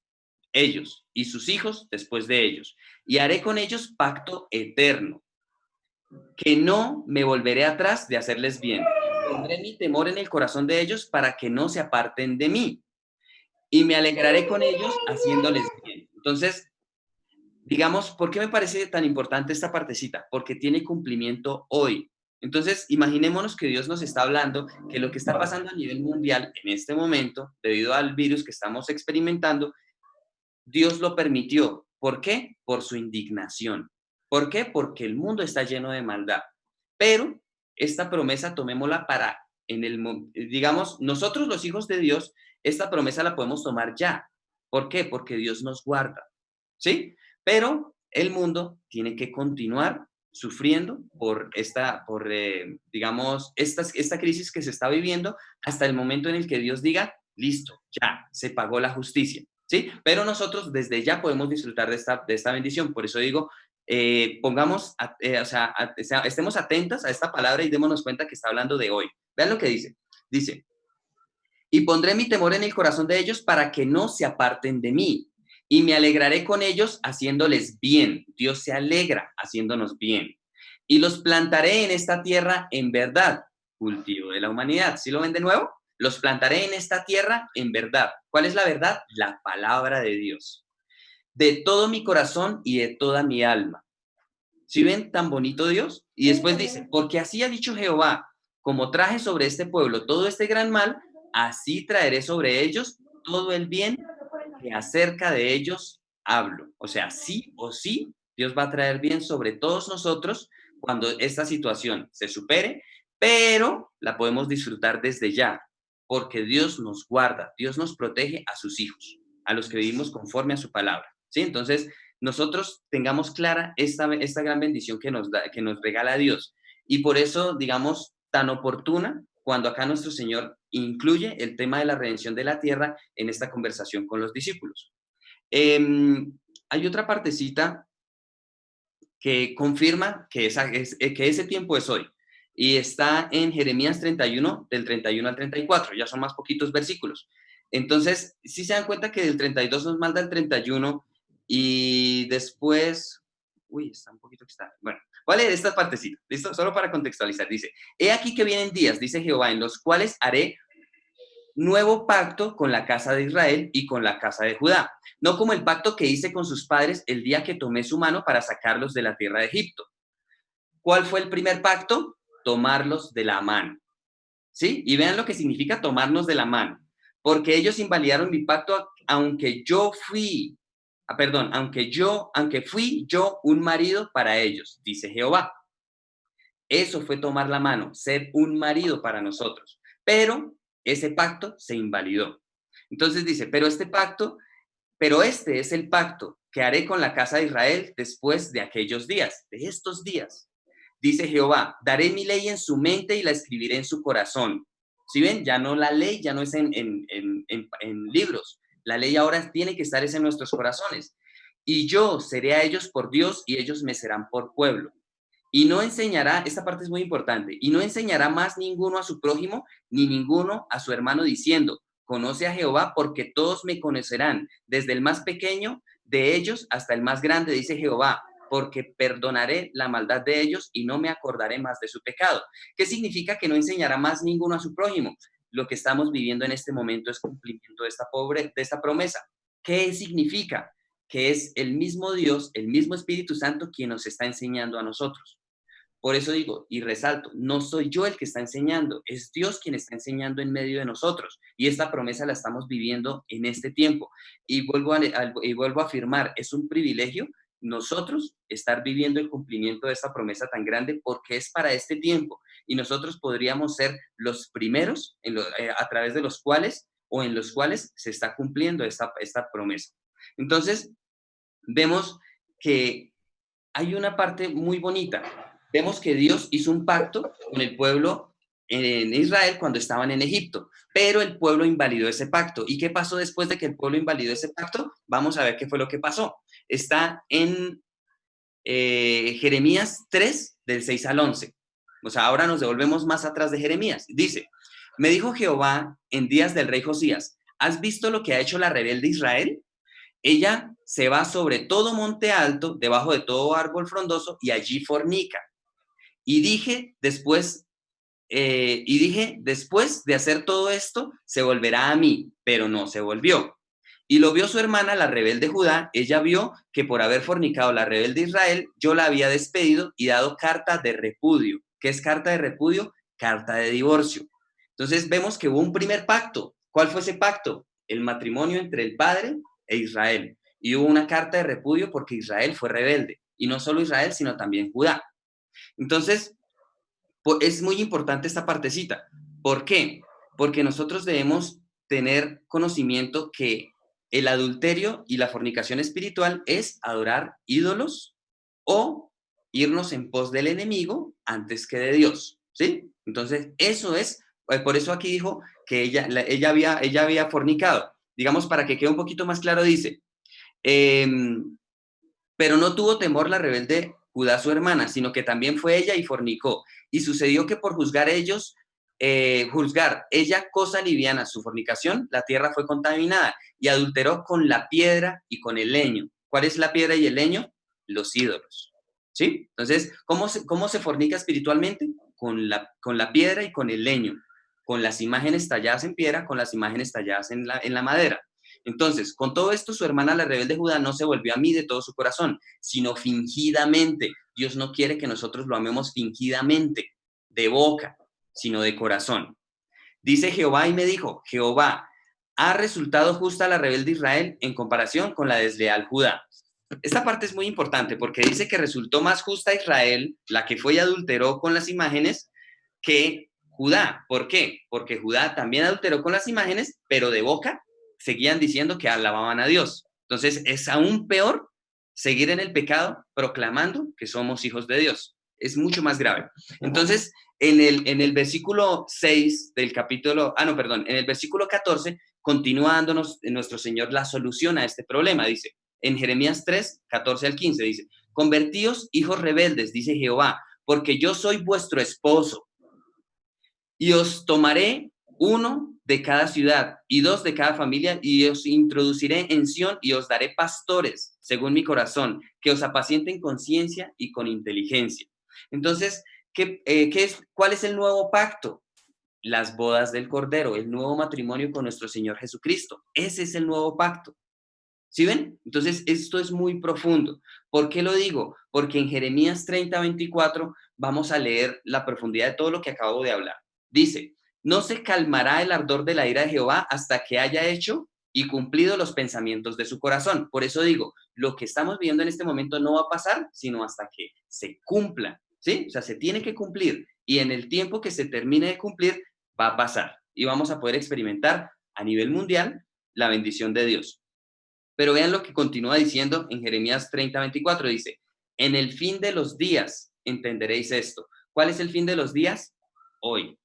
ellos y sus hijos después de ellos. Y haré con ellos pacto eterno, que no me volveré atrás de hacerles bien. Pondré mi temor en el corazón de ellos para que no se aparten de mí. Y me alegraré con ellos haciéndoles bien. Entonces, digamos, ¿por qué me parece tan importante esta partecita? Porque tiene cumplimiento hoy. Entonces, imaginémonos que Dios nos está hablando que lo que está pasando a nivel mundial en este momento, debido al virus que estamos experimentando, Dios lo permitió. ¿Por qué? Por su indignación. ¿Por qué? Porque el mundo está lleno de maldad. Pero esta promesa tomémosla para, digamos, nosotros los hijos de Dios, esta promesa la podemos tomar ya. ¿Por qué? Porque Dios nos guarda. ¿Sí? Pero el mundo tiene que continuar sufriendo por esta crisis que se está viviendo hasta el momento en el que Dios diga, listo, ya, se pagó la justicia, ¿sí? Pero nosotros desde ya podemos disfrutar de esta bendición. Por eso digo, estemos atentos a esta palabra y démonos cuenta que está hablando de hoy. Vean lo que dice. Dice, y pondré mi temor en el corazón de ellos para que no se aparten de mí. Y me alegraré con ellos haciéndoles bien. Dios se alegra haciéndonos bien. Y los plantaré en esta tierra en verdad. Cultivo de la humanidad. ¿Sí lo ven de nuevo? Los plantaré en esta tierra en verdad. ¿Cuál es la verdad? La palabra de Dios. De todo mi corazón y de toda mi alma. ¿Sí ven tan bonito Dios? Y después dice, porque así ha dicho Jehová, como traje sobre este pueblo todo este gran mal, así traeré sobre ellos todo el bien que acerca de ellos hablo. O sea, sí o sí, Dios va a traer bien sobre todos nosotros cuando esta situación se supere, pero la podemos disfrutar desde ya, porque Dios nos guarda, Dios nos protege a sus hijos, a los que vivimos conforme a su palabra. ¿Sí? Entonces, nosotros tengamos clara esta gran bendición que nos regala Dios. Y por eso, digamos, tan oportuna cuando acá nuestro Señor incluye el tema de la redención de la tierra en esta conversación con los discípulos. Hay otra partecita que confirma que ese tiempo es hoy. Y está en Jeremías 31, del 31 al 34. Ya son más poquitos versículos. Entonces, si se dan cuenta que del 32 nos manda el 31 y después... Uy, está un poquito extraño. Bueno, voy a leer esta partecita, ¿listo? Solo para contextualizar. Dice, he aquí que vienen días, dice Jehová, en los cuales haré nuevo pacto con la casa de Israel y con la casa de Judá, no como el pacto que hice con sus padres el día que tomé su mano para sacarlos de la tierra de Egipto. ¿Cuál fue el primer pacto? Tomarlos de la mano. ¿Sí? Y vean lo que significa tomarnos de la mano. Porque ellos invalidaron mi pacto, aunque yo fui aunque fui yo un marido para ellos, dice Jehová. Eso fue tomar la mano, ser un marido para nosotros. Pero ese pacto se invalidó. Entonces dice, pero este es el pacto que haré con la casa de Israel después de aquellos días, de estos días. Dice Jehová, daré mi ley en su mente y la escribiré en su corazón. ¿Sí ven? Ya no la ley, ya no es en libros. La ley ahora tiene que estar en nuestros corazones. Y yo seré a ellos por Dios y ellos me serán por pueblo. Y no enseñará, esta parte es muy importante, y no enseñará más ninguno a su prójimo, ni ninguno a su hermano diciendo, conoce a Jehová, porque todos me conocerán, desde el más pequeño de ellos hasta el más grande, dice Jehová, porque perdonaré la maldad de ellos y no me acordaré más de su pecado. ¿Qué significa que no enseñará más ninguno a su prójimo? Lo que estamos viviendo en este momento es cumplimiento de esta promesa. ¿Qué significa? Que es el mismo Dios, el mismo Espíritu Santo quien nos está enseñando a nosotros. Por eso digo y resalto, no soy yo el que está enseñando, es Dios quien está enseñando en medio de nosotros. Y esta promesa la estamos viviendo en este tiempo. Y vuelvo a afirmar, es un privilegio nosotros estar viviendo el cumplimiento de esta promesa tan grande porque es para este tiempo. Y nosotros podríamos ser los primeros a través de los cuales o en los cuales se está cumpliendo esta promesa. Entonces, vemos que hay una parte muy bonita. Vemos que Dios hizo un pacto con el pueblo en Israel cuando estaban en Egipto, pero el pueblo invalidó ese pacto. ¿Y qué pasó después de que el pueblo invalidó ese pacto? Vamos a ver qué fue lo que pasó. Está en Jeremías 3, del 6 al 11. O sea, ahora nos devolvemos más atrás de Jeremías. Dice, me dijo Jehová en días del rey Josías, ¿has visto lo que ha hecho la rebelde Israel? Ella se va sobre todo monte alto, debajo de todo árbol frondoso, y allí fornica. Y dije, después de hacer todo esto, se volverá a mí, pero no se volvió. Y lo vio su hermana, la rebelde Judá. Ella vio que por haber fornicado la rebelde Israel, yo la había despedido y dado carta de repudio. ¿Qué es carta de repudio? Carta de divorcio. Entonces vemos que hubo un primer pacto. ¿Cuál fue ese pacto? El matrimonio entre el padre e Israel. Y hubo una carta de repudio porque Israel fue rebelde. Y no solo Israel, sino también Judá. Entonces, es muy importante esta partecita. ¿Por qué? Porque nosotros debemos tener conocimiento que el adulterio y la fornicación espiritual es adorar ídolos o irnos en pos del enemigo antes que de Dios, ¿sí? Entonces, eso es, por eso aquí dijo que ella había fornicado. Digamos, para que quede un poquito más claro, dice, pero no tuvo temor la rebelde Judá su hermana, sino que también fue ella y fornicó. Y sucedió que por juzgar ella cosa liviana su fornicación, la tierra fue contaminada y adulteró con la piedra y con el leño. ¿Cuál es la piedra y el leño? Los ídolos, ¿sí? Entonces, ¿cómo se fornica espiritualmente? Con la piedra y con el leño, con las imágenes talladas en piedra, con las imágenes talladas en la madera. Entonces, con todo esto, su hermana, la rebelde Judá, no se volvió a mí de todo su corazón, sino fingidamente. Dios no quiere que nosotros lo amemos fingidamente, de boca, sino de corazón. Dice Jehová y me dijo, Jehová, ¿ha resultado justa la rebelde Israel en comparación con la desleal Judá? Esta parte es muy importante porque dice que resultó más justa Israel, la que fue y adulteró con las imágenes, que Judá. ¿Por qué? Porque Judá también adulteró con las imágenes, pero de boca seguían diciendo que alababan a Dios. Entonces, es aún peor seguir en el pecado proclamando que somos hijos de Dios. Es mucho más grave. Entonces, en el versículo 6 del capítulo, en el versículo 14, continúa dándonos nuestro Señor la solución a este problema. Dice, en Jeremías 3, 14 al 15, dice, convertíos, hijos rebeldes, dice Jehová, porque yo soy vuestro esposo, y os tomaré uno de cada ciudad y dos de cada familia, y os introduciré en Sión y os daré pastores, según mi corazón, que os apacienten con ciencia y con inteligencia. Entonces, ¿cuál es el nuevo pacto? Las bodas del Cordero, el nuevo matrimonio con nuestro Señor Jesucristo. Ese es el nuevo pacto. ¿Sí ven? Entonces, esto es muy profundo. ¿Por qué lo digo? Porque en Jeremías 30, 24 vamos a leer la profundidad de todo lo que acabo de hablar. Dice, no se calmará el ardor de la ira de Jehová hasta que haya hecho y cumplido los pensamientos de su corazón. Por eso digo, lo que estamos viviendo en este momento no va a pasar, sino hasta que se cumpla, ¿sí? O sea, se tiene que cumplir y en el tiempo que se termine de cumplir va a pasar y vamos a poder experimentar a nivel mundial la bendición de Dios. Pero vean lo que continúa diciendo en Jeremías 30:24, dice, en el fin de los días entenderéis esto. ¿Cuál es el fin de los días? Hoy.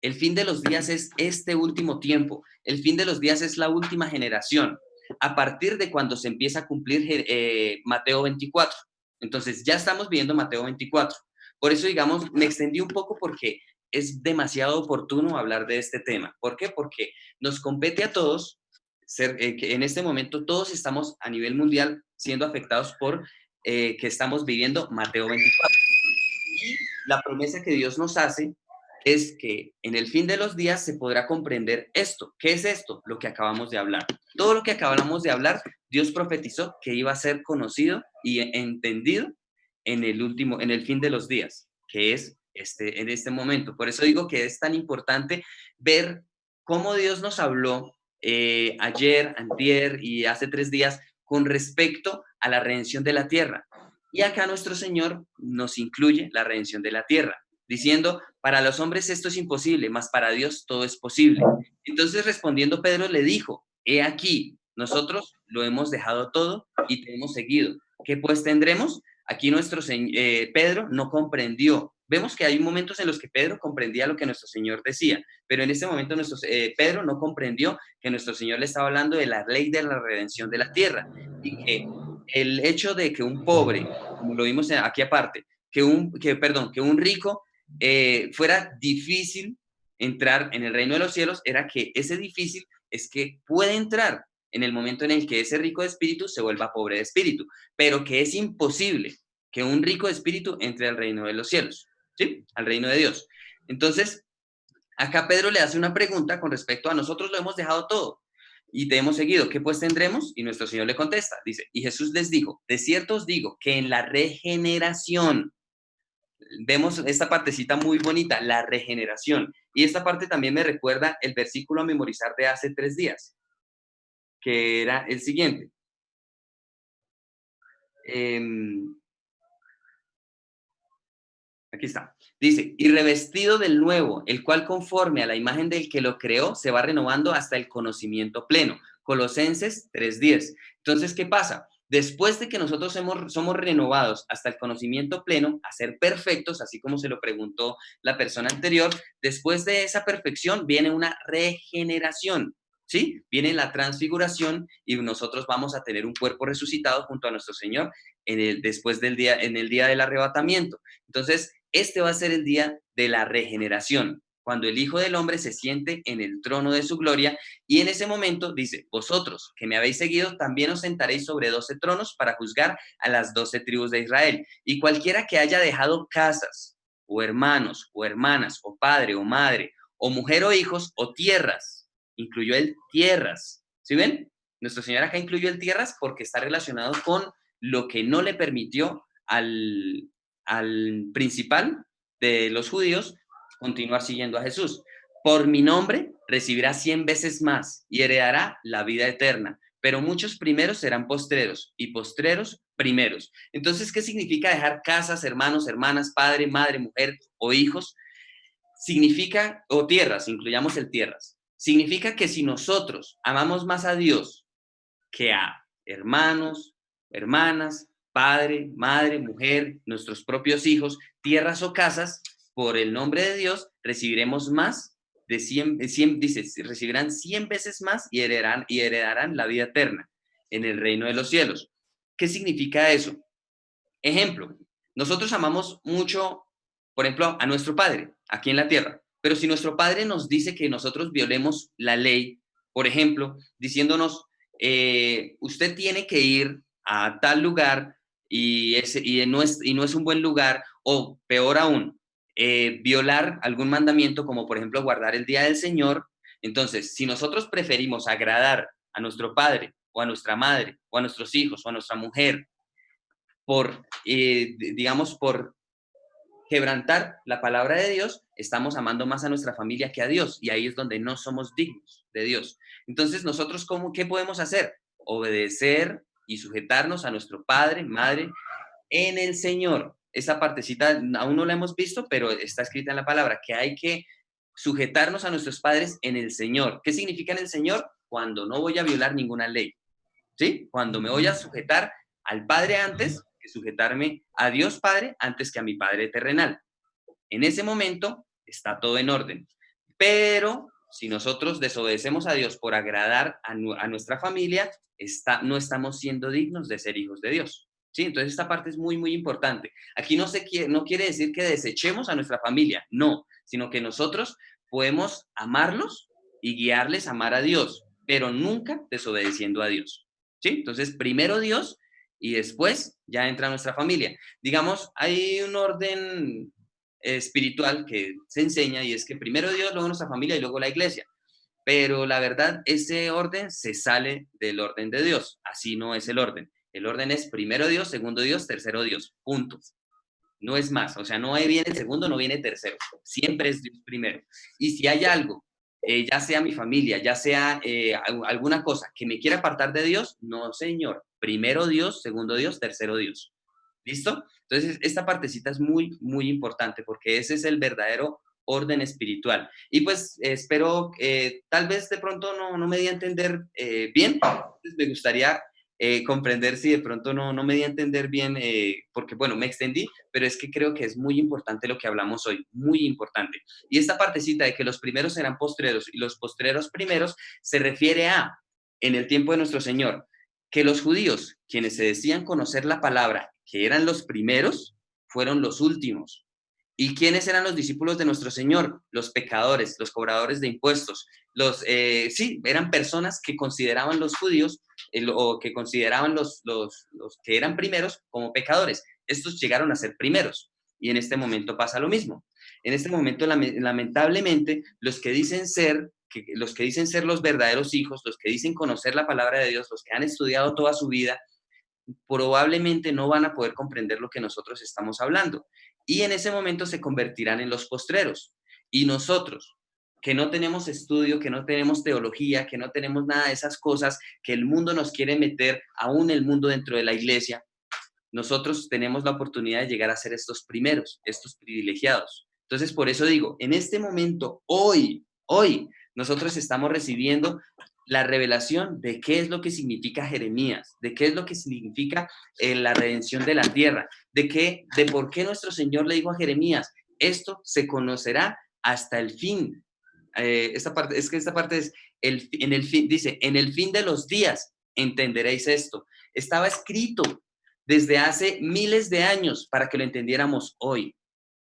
El fin de los días es este último tiempo. El fin de los días es la última generación. A partir de cuando se empieza a cumplir Mateo 24. Entonces, ya estamos viendo Mateo 24. Por eso, digamos, me extendí un poco porque es demasiado oportuno hablar de este tema. ¿Por qué? Porque nos compete a todos, que en este momento todos estamos a nivel mundial siendo afectados por que estamos viviendo Mateo 24. Y la promesa que Dios nos hace es que en el fin de los días se podrá comprender esto. ¿Qué es esto? Lo que acabamos de hablar. Todo lo que acabamos de hablar, Dios profetizó que iba a ser conocido y entendido en el fin de los días, que es en este momento. Por eso digo que es tan importante ver cómo Dios nos habló ayer, antier y hace 3 días con respecto a la redención de la tierra. Y acá nuestro Señor nos incluye la redención de la tierra, diciendo, para los hombres esto es imposible, mas para Dios todo es posible. Entonces respondiendo Pedro le dijo, he aquí, nosotros lo hemos dejado todo y te hemos seguido. ¿Qué pues tendremos? Aquí Pedro no comprendió. Vemos que hay momentos en los que Pedro comprendía lo que nuestro Señor decía, pero en ese momento Pedro no comprendió que nuestro Señor le estaba hablando de la ley de la redención de la tierra y que el hecho de que un pobre, como lo vimos aquí aparte, que un rico fuera difícil entrar en el reino de los cielos, era que ese difícil es que puede entrar en el momento en el que ese rico de espíritu se vuelva pobre de espíritu, pero que es imposible que un rico de espíritu entre al reino de los cielos, ¿sí? Al reino de Dios. Entonces, acá Pedro le hace una pregunta con respecto a nosotros lo hemos dejado todo y te hemos seguido, ¿qué pues tendremos? Y nuestro Señor le contesta, dice, y Jesús les dijo, de cierto os digo que en la regeneración, vemos esta partecita muy bonita, la regeneración, y esta parte también me recuerda el versículo a memorizar de hace 3 días, que era el siguiente. Aquí está. Dice, y revestido del nuevo, el cual conforme a la imagen del que lo creó, se va renovando hasta el conocimiento pleno. Colosenses 3:10. Entonces, ¿qué pasa? Después de que nosotros somos renovados hasta el conocimiento pleno, a ser perfectos, así como se lo preguntó la persona anterior, después de esa perfección viene una regeneración, ¿sí? Viene la transfiguración y nosotros vamos a tener un cuerpo resucitado junto a nuestro Señor en el día del arrebatamiento. Entonces, este va a ser el día de la regeneración, cuando el Hijo del Hombre se siente en el trono de su gloria, y en ese momento dice, vosotros que me habéis seguido, también os sentaréis sobre 12 tronos para juzgar a las 12 tribus de Israel. Y cualquiera que haya dejado casas, o hermanos, o hermanas, o padre, o madre, o mujer, o hijos, o tierras, incluyó el tierras, ¿sí ven? Nuestro Señor acá incluyó el tierras porque está relacionado con lo que no le permitió al principal de los judíos continuar siguiendo a Jesús. Por mi nombre recibirá 100 veces más y heredará la vida eterna. Pero muchos primeros serán postreros y postreros primeros. Entonces, ¿qué significa dejar casas, hermanos, hermanas, padre, madre, mujer o hijos? Significa, o tierras, incluyamos el tierras. Significa que si nosotros amamos más a Dios que a hermanos, hermanas, padre, madre, mujer, nuestros propios hijos, tierras o casas, por el nombre de Dios, recibiremos más de 100, dice, recibirán 100 veces más y heredarán la vida eterna en el reino de los cielos. ¿Qué significa eso? Ejemplo, nosotros amamos mucho, por ejemplo, a nuestro padre aquí en la tierra, pero si nuestro padre nos dice que nosotros violemos la ley, por ejemplo, diciéndonos, usted tiene que ir a tal lugar y no es un buen lugar, o peor aún, violar algún mandamiento como por ejemplo guardar el día del Señor. Entonces, si nosotros preferimos agradar a nuestro padre o a nuestra madre o a nuestros hijos o a nuestra mujer por quebrantar la palabra de Dios, estamos amando más a nuestra familia que a Dios, y ahí es donde no somos dignos de Dios. Entonces, nosotros, ¿qué podemos hacer? Obedecer y sujetarnos a nuestro padre, madre, en el Señor. Esa partecita aún no la hemos visto, pero está escrita en la palabra, que hay que sujetarnos a nuestros padres en el Señor. ¿Qué significa en el Señor? Cuando no voy a violar ninguna ley, ¿sí? Cuando me voy a sujetar al Padre antes que sujetarme a Dios Padre antes que a mi Padre terrenal. En ese momento está todo en orden. Pero si nosotros desobedecemos a Dios por agradar a nuestra familia, no estamos siendo dignos de ser hijos de Dios. ¿Sí? Entonces esta parte es muy, muy importante. Aquí no quiere decir que desechemos a nuestra familia, no, sino que nosotros podemos amarlos y guiarles a amar a Dios, pero nunca desobedeciendo a Dios. ¿Sí? Entonces, primero Dios y después ya entra nuestra familia. Digamos, hay un orden espiritual que se enseña y es que primero Dios, luego nuestra familia y luego la iglesia. Pero la verdad, ese orden se sale del orden de Dios. Así no es el orden. El orden es primero Dios, segundo Dios, tercero Dios. Punto. No es más. O sea, no viene segundo, no viene tercero. Siempre es Dios primero. Y si hay algo, ya sea mi familia, ya sea alguna cosa que me quiera apartar de Dios, no, Señor. Primero Dios, segundo Dios, tercero Dios. ¿Listo? Entonces, esta partecita es muy, muy importante porque ese es el verdadero orden espiritual. Y pues espero, tal vez de pronto no me di a entender bien, entonces me gustaría comprender si de pronto no me di a entender bien, porque bueno, me extendí, pero es que creo que es muy importante lo que hablamos hoy, muy importante. Y esta partecita de que los primeros serán postreros y los postreros primeros se refiere a, en el tiempo de nuestro Señor, que los judíos, quienes se decían conocer la palabra, que eran los primeros, fueron los últimos. ¿Y quiénes eran los discípulos de nuestro Señor? Los pecadores, los cobradores de impuestos. Sí, eran personas que consideraban los judíos o que consideraban los que eran primeros como pecadores. Estos llegaron a ser primeros. Y en este momento pasa lo mismo. En este momento, lamentablemente, los que dicen ser los verdaderos hijos, los que dicen conocer la palabra de Dios, los que han estudiado toda su vida, probablemente no van a poder comprender lo que nosotros estamos hablando. Y en ese momento se convertirán en los postreros. Y nosotros, que no tenemos estudio, que no tenemos teología, que no tenemos nada de esas cosas que el mundo nos quiere meter, aún el mundo dentro de la iglesia, nosotros tenemos la oportunidad de llegar a ser estos primeros, estos privilegiados. Entonces, por eso digo, en este momento, hoy, nosotros estamos recibiendo la revelación de qué es lo que significa Jeremías, de qué es lo que significa la redención de la tierra, de por qué nuestro Señor le dijo a Jeremías, esto se conocerá hasta el fin. Esta parte es, dice, en el fin de los días entenderéis esto. Estaba escrito desde hace miles de años para que lo entendiéramos hoy.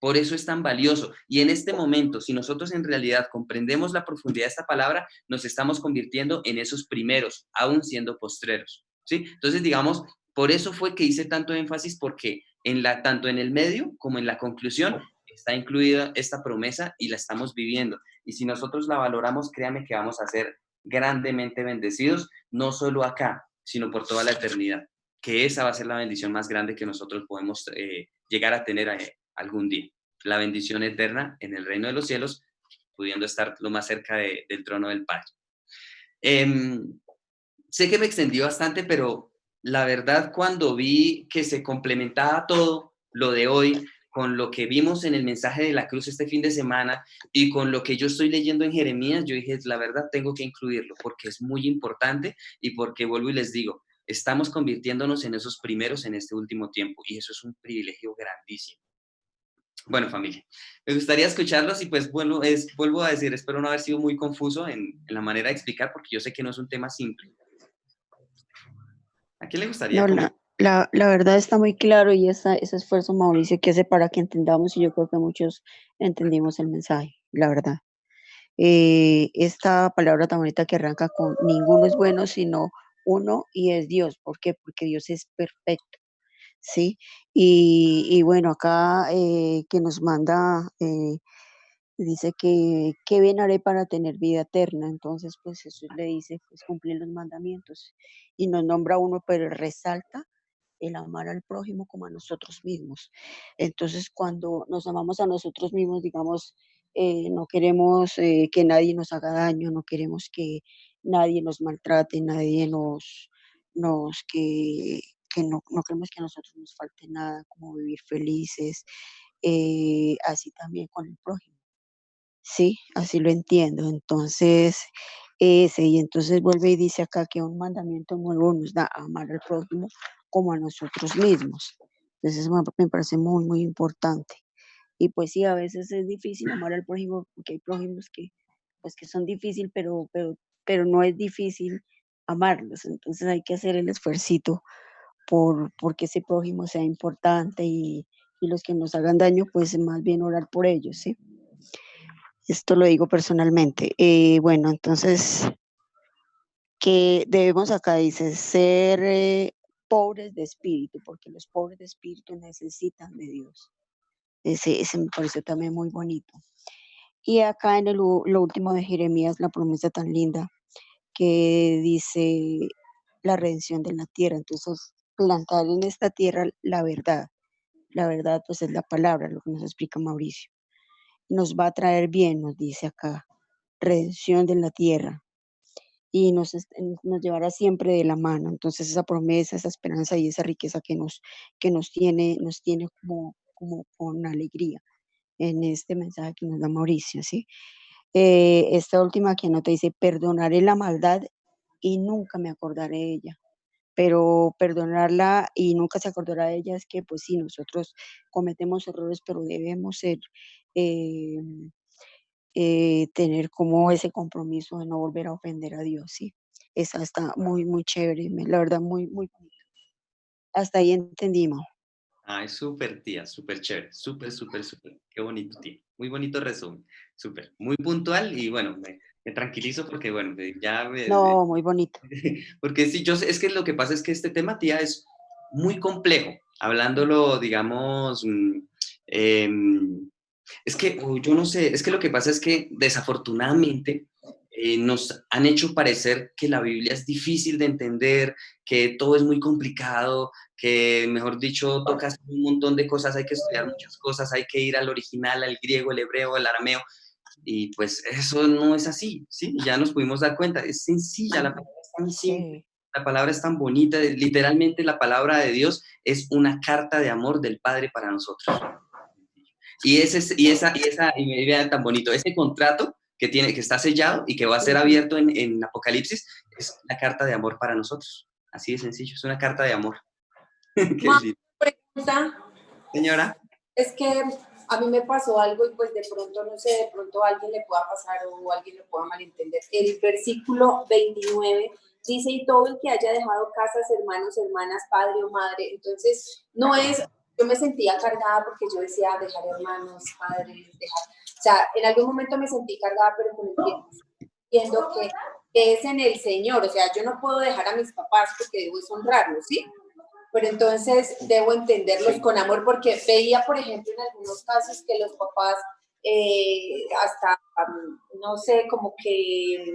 Por eso es tan valioso. Y en este momento, si nosotros en realidad comprendemos la profundidad de esta palabra, nos estamos convirtiendo en esos primeros, aún siendo postreros. ¿Sí? Entonces, digamos, por eso fue que hice tanto énfasis, porque tanto en el medio como en la conclusión está incluida esta promesa y la estamos viviendo. Y si nosotros la valoramos, créame que vamos a ser grandemente bendecidos, no solo acá, sino por toda la eternidad. Que esa va a ser la bendición más grande que nosotros podemos llegar a tener algún día. La bendición eterna en el reino de los cielos, pudiendo estar lo más cerca del trono del Padre. Sé que me extendí bastante, pero la verdad, cuando vi que se complementaba todo lo de hoy con lo que vimos en el mensaje de la cruz este fin de semana y con lo que yo estoy leyendo en Jeremías, yo dije, la verdad, tengo que incluirlo porque es muy importante y porque vuelvo y les digo, estamos convirtiéndonos en esos primeros en este último tiempo y eso es un privilegio grandísimo. Bueno, familia, me gustaría escucharlos y pues vuelvo a decir, espero no haber sido muy confuso en la manera de explicar porque yo sé que no es un tema simple. ¿A quién le gustaría? No, la verdad está muy claro y ese esfuerzo, Mauricio, que hace para que entendamos, y yo creo que muchos entendimos el mensaje, la verdad. Esta palabra tan bonita que arranca con ninguno es bueno, sino uno y es Dios. ¿Por qué? Porque Dios es perfecto, ¿sí? Y bueno, acá que nos manda, dice que qué bien haré para tener vida eterna. Entonces, pues Jesús le dice, pues cumplir los mandamientos. Y nos nombra uno, pero resalta el amar al prójimo como a nosotros mismos. Entonces, cuando nos amamos a nosotros mismos, digamos, no queremos que nadie nos haga daño, no queremos que nadie nos maltrate, nadie que no queremos que a nosotros nos falte nada, como vivir felices, así también con el prójimo. Sí, así lo entiendo. Entonces, y entonces vuelve y dice acá que un mandamiento nuevo nos da a amar al prójimo como a nosotros mismos. Entonces, eso me parece muy, muy importante. Y pues sí, a veces es difícil amar al prójimo, porque hay prójimos que, pues, que son difíciles, pero no es difícil amarlos. Entonces hay que hacer el esfuercito porque ese prójimo sea importante y los que nos hagan daño, pues más bien orar por ellos, ¿sí? Esto lo digo personalmente. Bueno, entonces, que debemos acá, dice, ser pobres de espíritu, porque los pobres de espíritu necesitan de Dios. Ese me pareció también muy bonito. Y acá en lo último de Jeremías, la promesa tan linda, que dice la redención de la tierra. Entonces, plantar en esta tierra la verdad. La verdad, pues es la palabra, lo que nos explica Mauricio. Nos va a traer bien, nos dice acá, redención de la tierra y nos llevará siempre de la mano. Entonces esa promesa, esa esperanza y esa riqueza que nos tiene como con alegría en este mensaje que nos da Mauricio, ¿sí? Esta última que anota dice, perdonaré la maldad y nunca me acordaré de ella. Pero perdonarla y nunca se acordará de ella es que, pues sí, nosotros cometemos errores, pero debemos ser eh, tener como ese compromiso de no volver a ofender a Dios, sí. Esa está muy, muy chévere, la verdad, muy, muy bonita. Hasta ahí entendimos. Ay, súper, tía, súper chévere, súper, súper, súper. Qué bonito, tía. Muy bonito resumen, súper. Muy puntual y bueno, me tranquilizo porque, bueno, No, muy bonito. porque sí, es que lo que pasa es que este tema, tía, es muy complejo. Hablándolo, digamos, es que, yo no sé, es que lo que pasa es que desafortunadamente nos han hecho parecer que la Biblia es difícil de entender, que todo es muy complicado, que, mejor dicho, tocas un montón de cosas, hay que estudiar muchas cosas, hay que ir al original, al griego, el hebreo, el arameo, y pues eso no es así, ¿sí? Ya nos pudimos dar cuenta, es sencilla, la palabra es tan simple, Sí, la palabra es tan bonita, literalmente la palabra de Dios es una carta de amor del Padre para nosotros. Y me vean tan bonito, ese contrato que está sellado y que va a ser abierto en Apocalipsis, es la carta de amor para nosotros. Así de sencillo, es una carta de amor. Qué Más lindo. pregunta, Señora, es que a mí me pasó algo y pues de pronto, no sé, de pronto a alguien le pueda pasar o alguien lo pueda malentender. El versículo 29 dice, y todo el que haya dejado casas, hermanos, hermanas, padre o madre. Entonces, no es, yo me sentía cargada porque yo decía, dejar hermanos, padres, dejar, o sea, en algún momento me sentí cargada, pero con el tiempo entiendo que es en el Señor, o sea, yo no puedo dejar a mis papás porque debo honrarlos, ¿sí? Pero entonces debo entenderlos con amor, porque veía, por ejemplo, en algunos casos que los papás hasta, no sé, como que,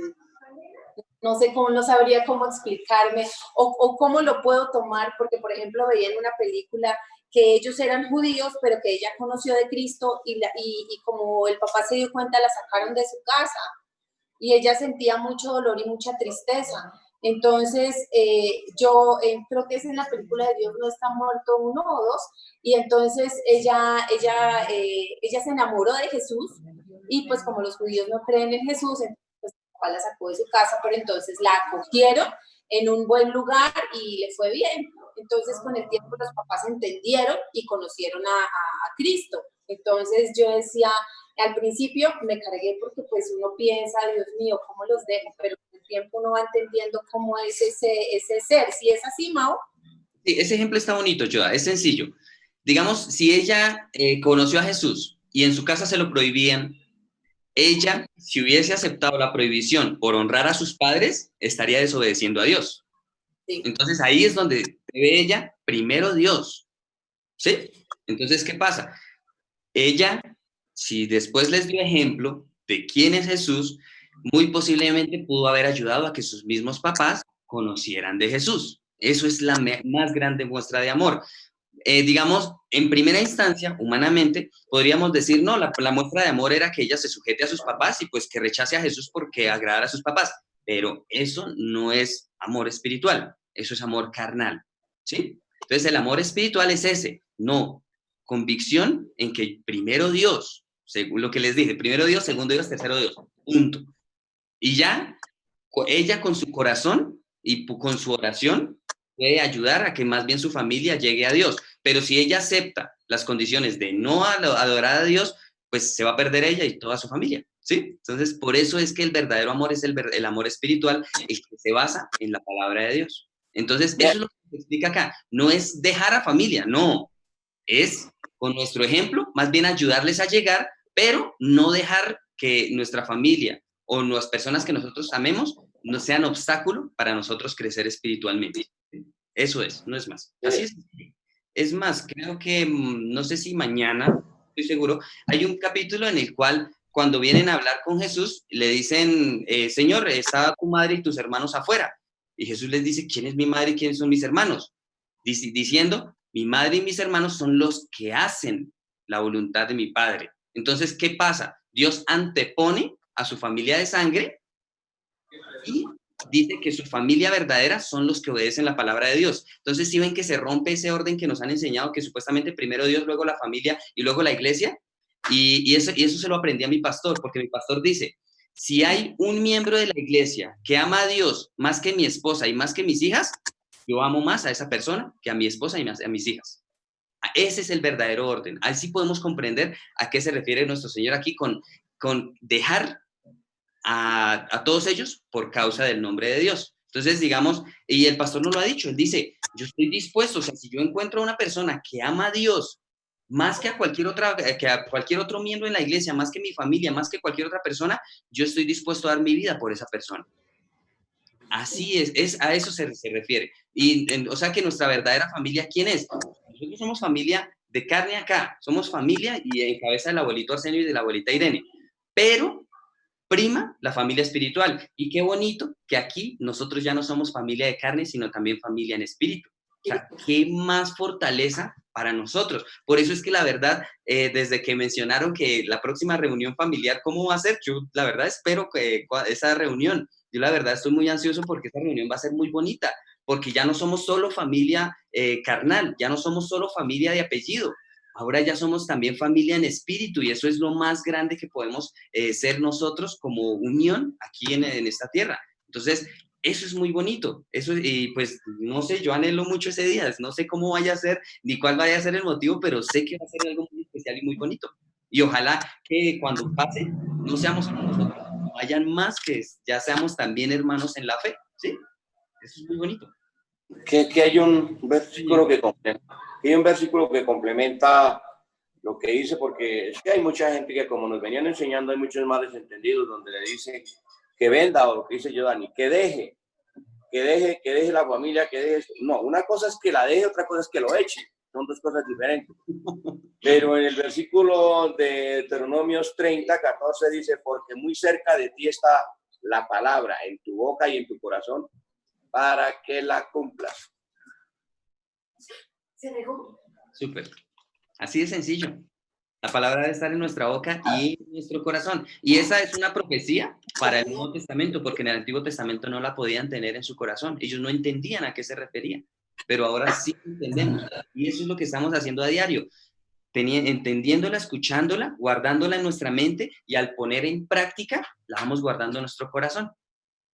no sé cómo, no sabría cómo explicarme o cómo lo puedo tomar, porque, por ejemplo, veía en una película que ellos eran judíos, pero que ella conoció de Cristo y como el papá se dio cuenta, la sacaron de su casa y ella sentía mucho dolor y mucha tristeza. Entonces, yo creo que es en la película de Dios no está muerto uno o dos, y entonces ella se enamoró de Jesús, y pues como los judíos no creen en Jesús, entonces pues, papá la sacó de su casa, pero entonces la acogieron en un buen lugar y le fue bien. Entonces, con el tiempo los papás entendieron y conocieron a Cristo. Entonces yo decía, al principio me cargué porque pues uno piensa, Dios mío, ¿cómo los dejo? Pero con el tiempo uno va entendiendo cómo es ese ser. Si es así, Mau. sí, ese ejemplo está bonito, Yoda, es sencillo. Digamos, si ella conoció a Jesús y en su casa se lo prohibían, ella, si hubiese aceptado la prohibición por honrar a sus padres, estaría desobedeciendo a Dios. Sí. Entonces ahí es donde debe ella primero Dios, ¿sí? Entonces, ¿qué pasa? Ella, si después les dio ejemplo de quién es Jesús, muy posiblemente pudo haber ayudado a que sus mismos papás conocieran de Jesús. Eso es la más grande muestra de amor. Digamos, en primera instancia, humanamente, podríamos decir, no, la muestra de amor era que ella se sujete a sus papás y pues que rechace a Jesús porque agradara a sus papás. Pero eso no es amor espiritual, eso es amor carnal, ¿sí? Entonces el amor espiritual es ese, no, convicción en que primero Dios, según lo que les dije, primero Dios, segundo Dios, tercero Dios, punto. Y ya, ella con su corazón y con su oración puede ayudar a que más bien su familia llegue a Dios. Pero si ella acepta las condiciones de no adorar a Dios, pues se va a perder ella y toda su familia, ¿sí? Entonces, por eso es que el verdadero amor es el amor espiritual, el que se basa en la palabra de Dios. Entonces, eso es lo que se explica acá. No es dejar a familia, no. Es, con nuestro ejemplo, más bien ayudarles a llegar, pero no dejar que nuestra familia o las personas que nosotros amemos no sean obstáculo para nosotros crecer espiritualmente. Eso es, no es más. Así es. Es más, creo que, no sé si mañana, estoy seguro, hay un capítulo en el cual cuando vienen a hablar con Jesús, le dicen, Señor, está tu madre y tus hermanos afuera. Y Jesús les dice, ¿quién es mi madre y quiénes son mis hermanos? Diciendo, mi madre y mis hermanos son los que hacen la voluntad de mi Padre. Entonces, ¿qué pasa? Dios antepone a su familia de sangre y dice que su familia verdadera son los que obedecen la palabra de Dios. Entonces, ¿sí ven que se rompe ese orden que nos han enseñado, que supuestamente primero Dios, luego la familia y luego la iglesia? Y eso se lo aprendí a mi pastor, porque mi pastor dice, si hay un miembro de la iglesia que ama a Dios más que mi esposa y más que mis hijas, yo amo más a esa persona que a mi esposa y a mis hijas. Ese es el verdadero orden. Así podemos comprender a qué se refiere nuestro Señor aquí con dejar a todos ellos por causa del nombre de Dios. Entonces, digamos, y el pastor nos lo ha dicho, él dice, yo estoy dispuesto, o sea, si yo encuentro a una persona que ama a Dios más que a cualquier otro miembro en la iglesia, más que mi familia, más que cualquier otra persona, yo estoy dispuesto a dar mi vida por esa persona. Así es a eso se refiere. O sea que nuestra verdadera familia, ¿quién es? Nosotros somos familia de carne acá, somos familia y en cabeza del abuelito Arsenio y de la abuelita Irene, pero prima la familia espiritual. Y qué bonito que aquí nosotros ya no somos familia de carne, sino también familia en espíritu. O sea, qué más fortaleza para nosotros. Por eso es que la verdad, desde que mencionaron que la próxima reunión familiar, ¿cómo va a ser? Yo la verdad espero que esa reunión, yo la verdad estoy muy ansioso porque esa reunión va a ser muy bonita, porque ya no somos solo familia carnal, ya no somos solo familia de apellido, ahora ya somos también familia en espíritu y eso es lo más grande que podemos ser nosotros como unión aquí en esta tierra. Entonces, eso es muy bonito. Y pues, no sé, yo anhelo mucho ese día. No sé cómo vaya a ser, ni cuál vaya a ser el motivo, pero sé que va a ser algo muy especial y muy bonito. Y ojalá que cuando pase, no seamos solo nosotros, vayan más, que ya seamos también hermanos en la fe, ¿sí? Eso es muy bonito. Que hay un versículo que complementa lo que dice, porque es que hay mucha gente que, como nos venían enseñando, hay muchos males entendidos donde le dice que venda, o lo que dice yo, Dani, que deje la familia, que deje. No, una cosa es que la deje, otra cosa es que lo eche. Son dos cosas diferentes. Pero en el versículo de Deuteronomios 30:14 dice, porque muy cerca de ti está la palabra, en tu boca y en tu corazón, para que la cumplas. Súper. Así de sencillo. La palabra debe estar en nuestra boca y en nuestro corazón. Y esa es una profecía para el Nuevo Testamento, porque en el Antiguo Testamento no la podían tener en su corazón. Ellos no entendían a qué se refería, pero ahora sí entendemos. Y eso es lo que estamos haciendo a diario. Entendiéndola, escuchándola, guardándola en nuestra mente y al poner en práctica, la vamos guardando en nuestro corazón.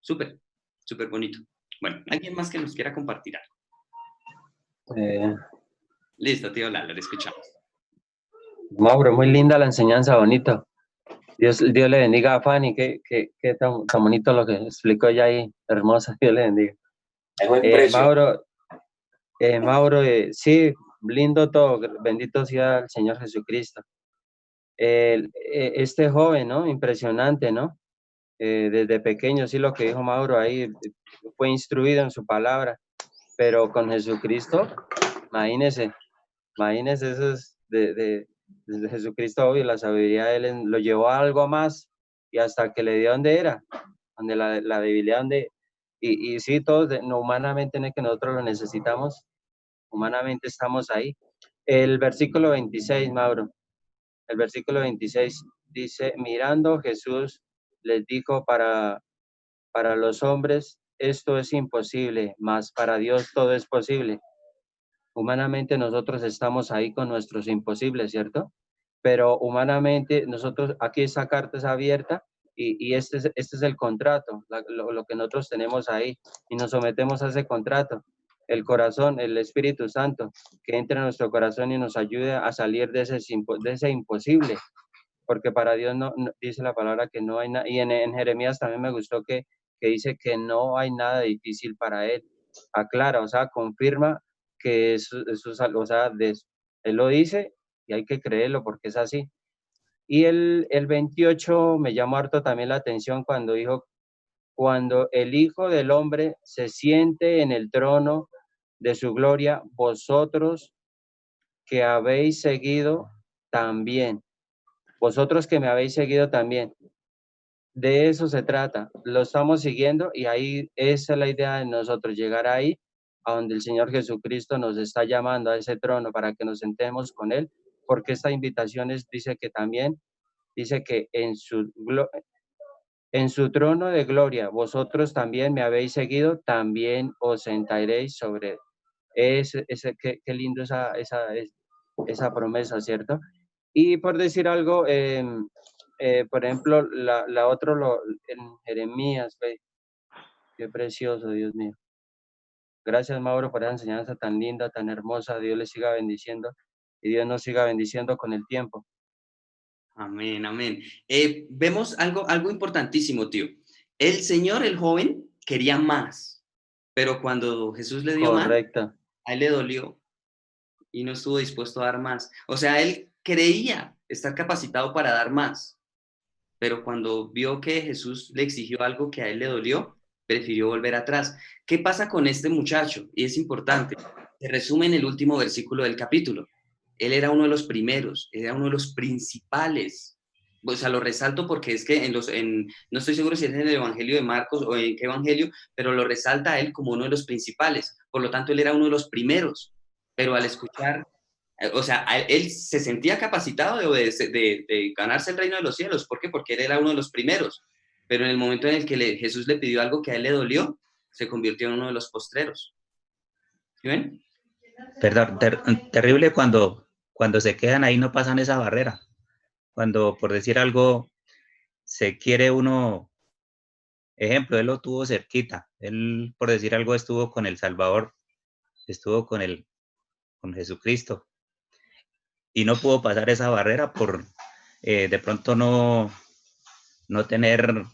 Súper, súper bonito. Bueno, ¿alguien más que nos quiera compartir algo? Listo, tío Lalo, le escuchamos. Mauro, muy linda la enseñanza, bonito. Dios le bendiga a Fanny, que tan bonito lo que explicó ella ahí, hermosa, Dios le bendiga. Mauro, sí, lindo todo, bendito sea el Señor Jesucristo. Este joven, ¿no? Impresionante, ¿no? Desde pequeño, sí, lo que dijo Mauro ahí, fue instruido en su palabra, pero con Jesucristo, imagínese eso es de Jesucristo, obvio, la sabiduría de él lo llevó a algo más y hasta que le dio donde era, donde la debilidad, Y sí, todos, no, humanamente no es que nosotros lo necesitamos, humanamente estamos ahí. El versículo 26, Mauro, el versículo 26 dice, mirando Jesús les dijo, para los hombres esto es imposible, mas para Dios todo es posible. Humanamente nosotros estamos ahí con nuestros imposibles, ¿cierto? Pero humanamente nosotros, aquí esa carta es abierta y este es el contrato, lo que nosotros tenemos ahí y nos sometemos a ese contrato. El corazón, el Espíritu Santo, que entre en nuestro corazón y nos ayude a salir de ese imposible, porque para Dios no dice la palabra que no hay nada, y en Jeremías también me gustó que dice que no hay nada difícil para Él. Aclara, o sea, confirma que o sea, Él lo dice y hay que creerlo porque es así. Y el 28 me llamó harto también la atención cuando dijo, cuando el Hijo del Hombre se siente en el trono de su gloria, vosotros que habéis seguido también, vosotros que me habéis seguido también. De eso se trata, lo estamos siguiendo y ahí esa es la idea de nosotros, llegar ahí a donde el Señor Jesucristo nos está llamando a ese trono para que nos sentemos con Él, porque esta invitación dice que también, dice que en su trono de gloria, vosotros también me habéis seguido, también os sentaréis sobre él. Qué lindo esa promesa, ¿cierto? Y por decir algo, por ejemplo, la otra, en Jeremías, ve, qué precioso, Dios mío. Gracias, Mauro, por esa enseñanza tan linda, tan hermosa. Dios les siga bendiciendo y Dios nos siga bendiciendo con el tiempo. Amén, amén. Vemos algo importantísimo, tío. El Señor, el joven, quería más, pero cuando Jesús le dio Correcto. más, a él le dolió y no estuvo dispuesto a dar más. O sea, él creía estar capacitado para dar más, pero cuando vio que Jesús le exigió algo que a él le dolió, prefirió volver atrás. ¿Qué pasa con este muchacho? Y es importante. Se resume en el último versículo del capítulo. Él era uno de los primeros, era uno de los principales. O sea, lo resalto porque es que no estoy seguro si es en el Evangelio de Marcos o en qué Evangelio, pero lo resalta a él como uno de los principales. Por lo tanto, él era uno de los primeros. Pero al escuchar, o sea, él se sentía capacitado de ganarse el reino de los cielos. ¿Por qué? Porque él era uno de los primeros. Pero en el momento en el que Jesús le pidió algo que a él le dolió, se convirtió en uno de los postreros. ¿Sí ven? Perdón, terrible cuando se quedan ahí, no pasan esa barrera. Cuando, por decir algo, se quiere uno, ejemplo, él lo tuvo cerquita. Él, por decir algo, estuvo con el Salvador, estuvo con Jesucristo. Y no pudo pasar esa barrera por de pronto no tener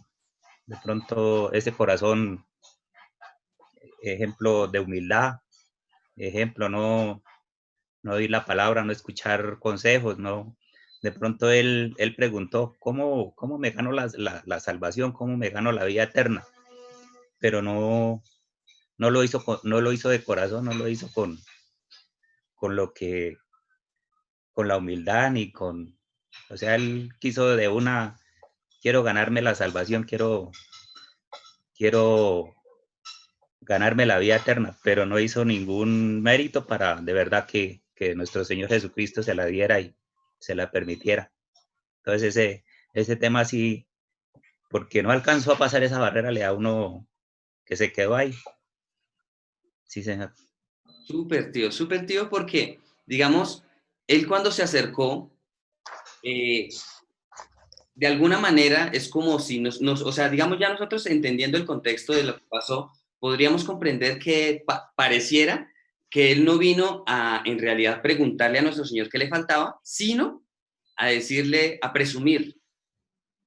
de pronto ese corazón, ejemplo, de humildad, ejemplo, no oír la palabra, no escuchar consejos, no. De pronto él preguntó, ¿cómo me gano la salvación? ¿Cómo me gano la vida eterna? Pero no lo hizo de corazón, no lo hizo con la humildad ni con, o sea, él quiso quiero ganarme la salvación, quiero ganarme la vida eterna, pero no hizo ningún mérito para de verdad que nuestro Señor Jesucristo se la diera y se la permitiera. Entonces ese tema sí, porque no alcanzó a pasar esa barrera, le da a uno que se quedó ahí. Sí, señor. Súper, tío, porque, digamos, él cuando se acercó, de alguna manera es como si o sea, digamos, ya nosotros entendiendo el contexto de lo que pasó, podríamos comprender que pareciera que él no vino a, en realidad, preguntarle a nuestro Señor qué le faltaba, sino a decirle, a presumir.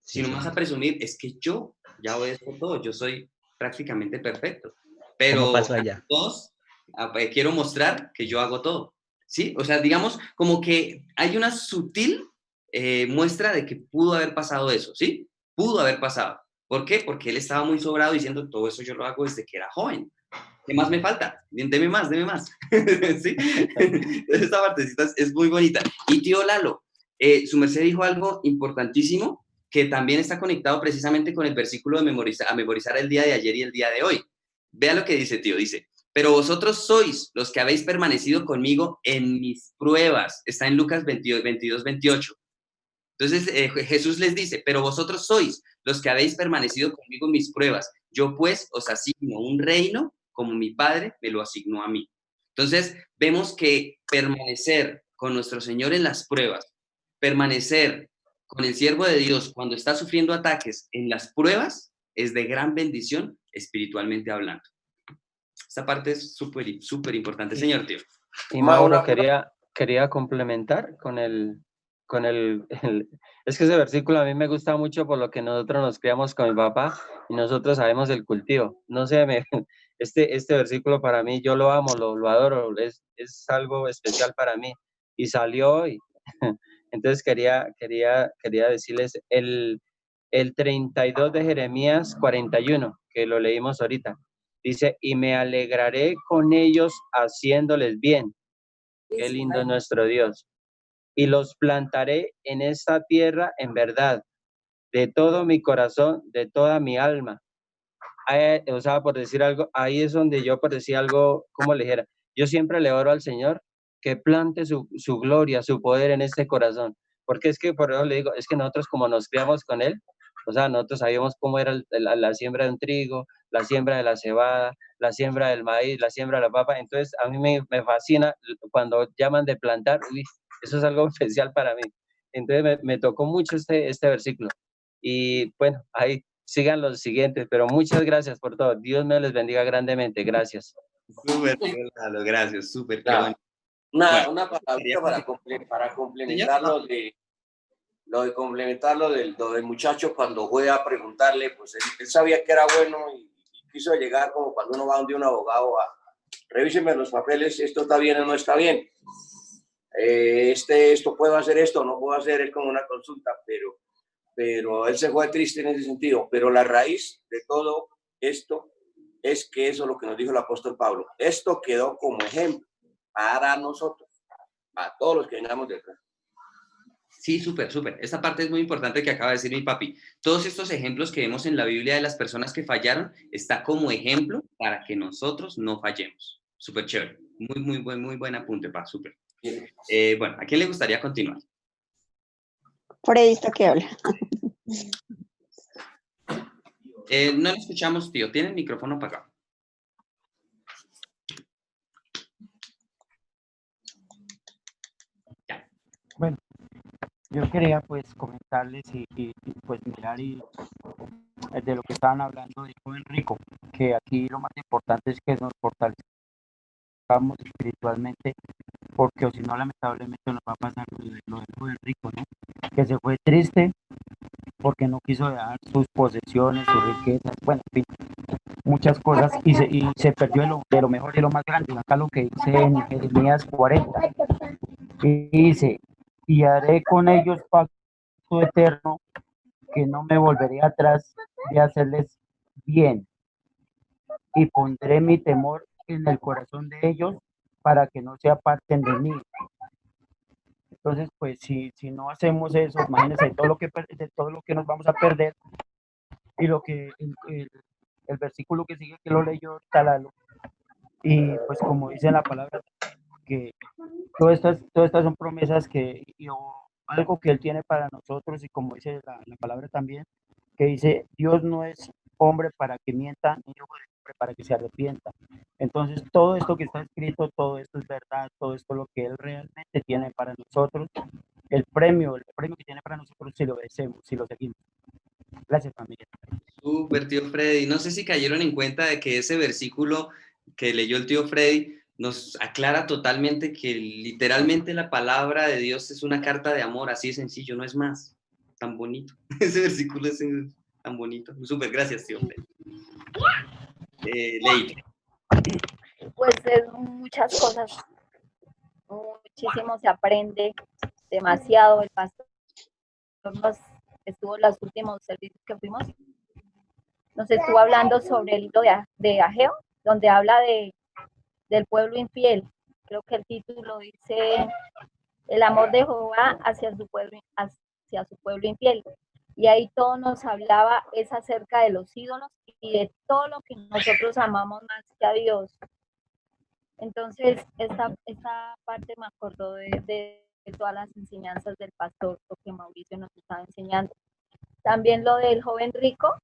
Sí, sino más a presumir, es que yo ya obedezco todo, yo soy prácticamente perfecto. Pero ¿cómo pasó allá? todos quiero mostrar que yo hago todo, ¿sí? O sea, digamos, como que hay una sutil muestra de que pudo haber pasado eso, ¿sí? Pudo haber pasado. ¿Por qué? Porque él estaba muy sobrado diciendo, todo eso yo lo hago desde que era joven. ¿Qué más me falta? Deme más. ¿Sí? Esta partecita es muy bonita. Y tío Lalo, su merced dijo algo importantísimo que también está conectado precisamente con el versículo de a memorizar el día de ayer y el día de hoy. Vea lo que dice, tío, dice, pero vosotros sois los que habéis permanecido conmigo en mis pruebas. Está en Lucas 22, 28. Entonces Jesús les dice, pero vosotros sois los que habéis permanecido conmigo en mis pruebas. Yo pues os asigno un reino como mi Padre me lo asignó a mí. Entonces vemos que permanecer con nuestro Señor en las pruebas, permanecer con el siervo de Dios cuando está sufriendo ataques en las pruebas, es de gran bendición espiritualmente hablando. Esta parte es súper importante, señor tío. Y Mauro, quería complementar con es que ese versículo a mí me gusta mucho por lo que nosotros nos criamos con mi papá y nosotros sabemos el cultivo. No sé, este versículo para mí, yo lo amo, lo adoro, es algo especial para mí. Y salió y entonces quería decirles el 32 de Jeremías 41, que lo leímos ahorita. Dice, y me alegraré con ellos haciéndoles bien. Qué lindo es nuestro Dios. Y los plantaré en esta tierra en verdad, de todo mi corazón, de toda mi alma. O sea, por decir algo, ahí es donde yo por decir algo, como le dijera, yo siempre le oro al Señor que plante su gloria, su poder en este corazón. Porque es que, por eso le digo, es que nosotros como nos criamos con Él, o sea, nosotros sabíamos cómo era la siembra de un trigo, la siembra de la cebada, la siembra del maíz, la siembra de la papa. Entonces, a mí me fascina cuando llaman de plantar, uy, eso es algo especial para mí. Entonces, me tocó mucho este versículo. Y bueno, ahí sigan los siguientes, pero muchas gracias por todo. Dios me les bendiga grandemente. Gracias. Súper, gracias, súper. Una palabrita para complementar lo del muchacho cuando fue a preguntarle, pues él sabía que era bueno y quiso llegar como cuando uno va donde un abogado a revíseme los papeles, esto está bien o no está bien. Esto puedo hacer esto o no puedo hacer, es como una consulta, pero él se fue triste en ese sentido. Pero la raíz de todo esto es que eso es lo que nos dijo el apóstol Pablo. Esto quedó como ejemplo para nosotros, a todos los que vengamos detrás. Sí, súper. Esta parte es muy importante que acaba de decir mi papi. Todos estos ejemplos que vemos en la Biblia de las personas que fallaron está como ejemplo para que nosotros no fallemos. Súper chévere. Muy buen apunte, pa. Súper. Bueno, ¿a quién le gustaría continuar? Freddy está que habla. No lo escuchamos, tío. Tiene el micrófono apagado. Bueno, yo quería pues comentarles y pues mirar y de lo que estaban hablando de joven rico, que aquí lo más importante es que nos fortalezcamos espiritualmente, porque o si no lamentablemente nos va a pasar lo del joven rico, ¿no? Que se fue triste porque no quiso dar sus posesiones, sus riquezas, bueno, en fin, muchas cosas y se perdió de lo mejor y lo más grande. Acá lo que dice en Jeremías 40, y dice, y haré con ellos pacto eterno, que no me volveré atrás de hacerles bien, y pondré mi temor en el corazón de ellos para que no se aparten de mí. Entonces, pues si no hacemos eso, imagínense de todo lo que nos vamos a perder. Y lo que el versículo que sigue, que lo leyó Talalo, y pues como dice la palabra, que todas estas son promesas algo que Él tiene para nosotros, y como dice la palabra también, que dice, Dios no es hombre para que mienta, ni hijo de hombre para que se arrepienta. Entonces, todo esto que está escrito, todo esto es verdad, todo esto es lo que Él realmente tiene para nosotros, el premio que tiene para nosotros si lo obedecemos, si lo seguimos. Gracias, familia. Súper, tío Freddy. No sé si cayeron en cuenta de que ese versículo que leyó el tío Freddy nos aclara totalmente que literalmente la palabra de Dios es una carta de amor, así de sencillo, no es más. Tan bonito. Ese versículo es tan bonito. Súper, gracias, tío Freddy. Leí. Pues es muchas cosas, muchísimo se aprende, demasiado. El pastor estuvo en los últimos servicios que fuimos, nos estuvo hablando sobre el libro de Ageo, donde habla del pueblo infiel. Creo que el título dice el amor de Jehová hacia su pueblo infiel. y ahí todo nos hablaba es acerca de los ídolos y de todo lo que nosotros amamos más que a Dios. Entonces, esta parte me acordó de todas las enseñanzas del pastor, lo que Mauricio nos estaba enseñando. También lo del joven rico,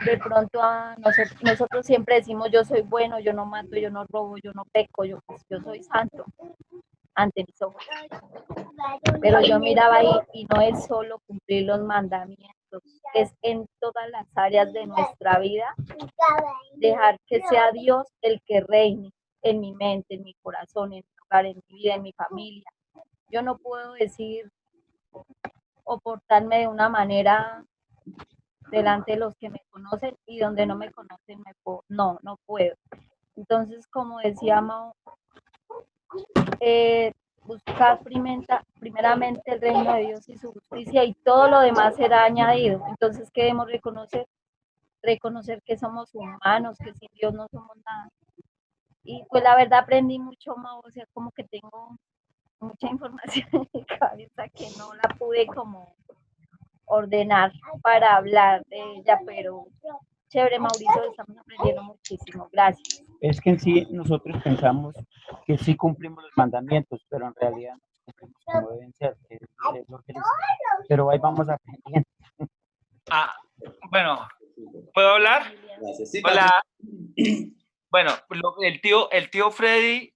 de pronto nosotros siempre decimos yo soy bueno, yo no mato, yo no robo, yo no peco, yo soy santo ante mis ojos. Pero yo miraba ahí y no es solo cumplir los mandamientos, es en todas las áreas de nuestra vida, dejar que sea Dios el que reine en mi mente, en mi corazón, en mi hogar, en mi vida, en mi familia. Yo no puedo decir o portarme de una manera delante de los que me conocen y donde no me conocen no puedo. Entonces, como decía Mao, buscar primeramente el reino de Dios y su justicia y todo lo demás será añadido. Entonces, ¿qué debemos reconocer? Reconocer que somos humanos, que sin Dios no somos nada. Y pues la verdad aprendí mucho, Mao, o sea, como que tengo mucha información en mi cabeza que no la pude como ordenar para hablar de ella, pero chévere, Mauricio, estamos aprendiendo muchísimo. Gracias. Es que en sí nosotros pensamos que sí cumplimos los mandamientos, pero en realidad no cumplimos como deben ser, que es lo que pero ahí vamos aprendiendo. Bueno, ¿puedo hablar? Hola. Bueno, el tío Freddy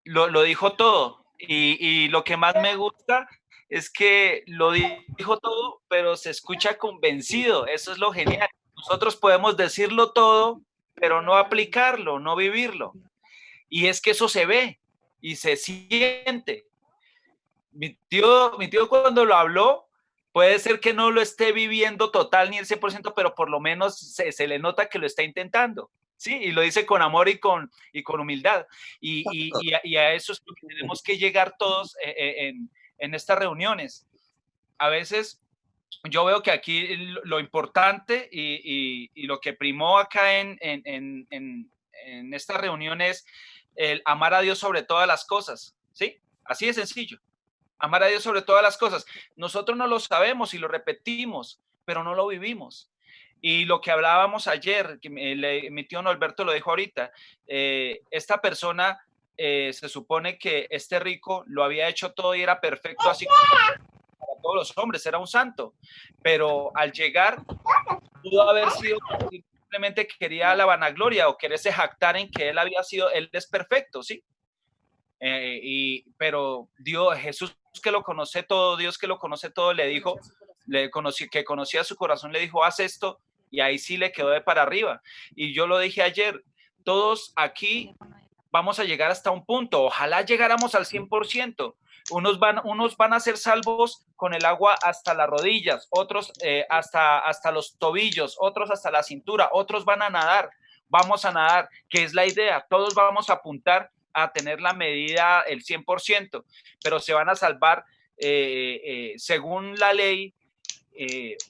lo dijo todo y lo que más me gusta es que lo dijo todo, pero se escucha convencido. Eso es lo genial. Nosotros podemos decirlo todo, pero no aplicarlo, no vivirlo. Y es que eso se ve y se siente. Mi tío cuando lo habló, puede ser que no lo esté viviendo total ni el 100%, pero por lo menos se le nota que lo está intentando. Sí, y lo dice con amor y con humildad. Y a eso es lo que tenemos que llegar todos en estas reuniones. A veces yo veo que aquí lo importante y lo que primó acá en esta reunión es el amar a Dios sobre todas las cosas. ¿Sí? Así de sencillo. Amar a Dios sobre todas las cosas. Nosotros no lo sabemos y lo repetimos, pero no lo vivimos. Y lo que hablábamos ayer, que mi tío Norberto lo dijo ahorita, esta persona se supone que este rico lo había hecho todo y era perfecto, así como para todos los hombres, era un santo. Pero al llegar, pudo haber sido simplemente que quería la vanagloria o quererse jactar en que él es perfecto, ¿sí? Pero Dios, Jesús que lo conoce todo, Dios que lo conoce todo, le dijo, que conocía su corazón, le dijo, haz esto, y ahí sí le quedó de para arriba. Y yo lo dije ayer, todos aquí vamos a llegar hasta un punto, ojalá llegáramos al 100%. Unos van a ser salvos con el agua hasta las rodillas, otros hasta los tobillos, otros hasta la cintura, otros van a nadar, vamos a nadar, que es la idea, todos vamos a apuntar a tener la medida el 100%, pero se van a salvar según la ley,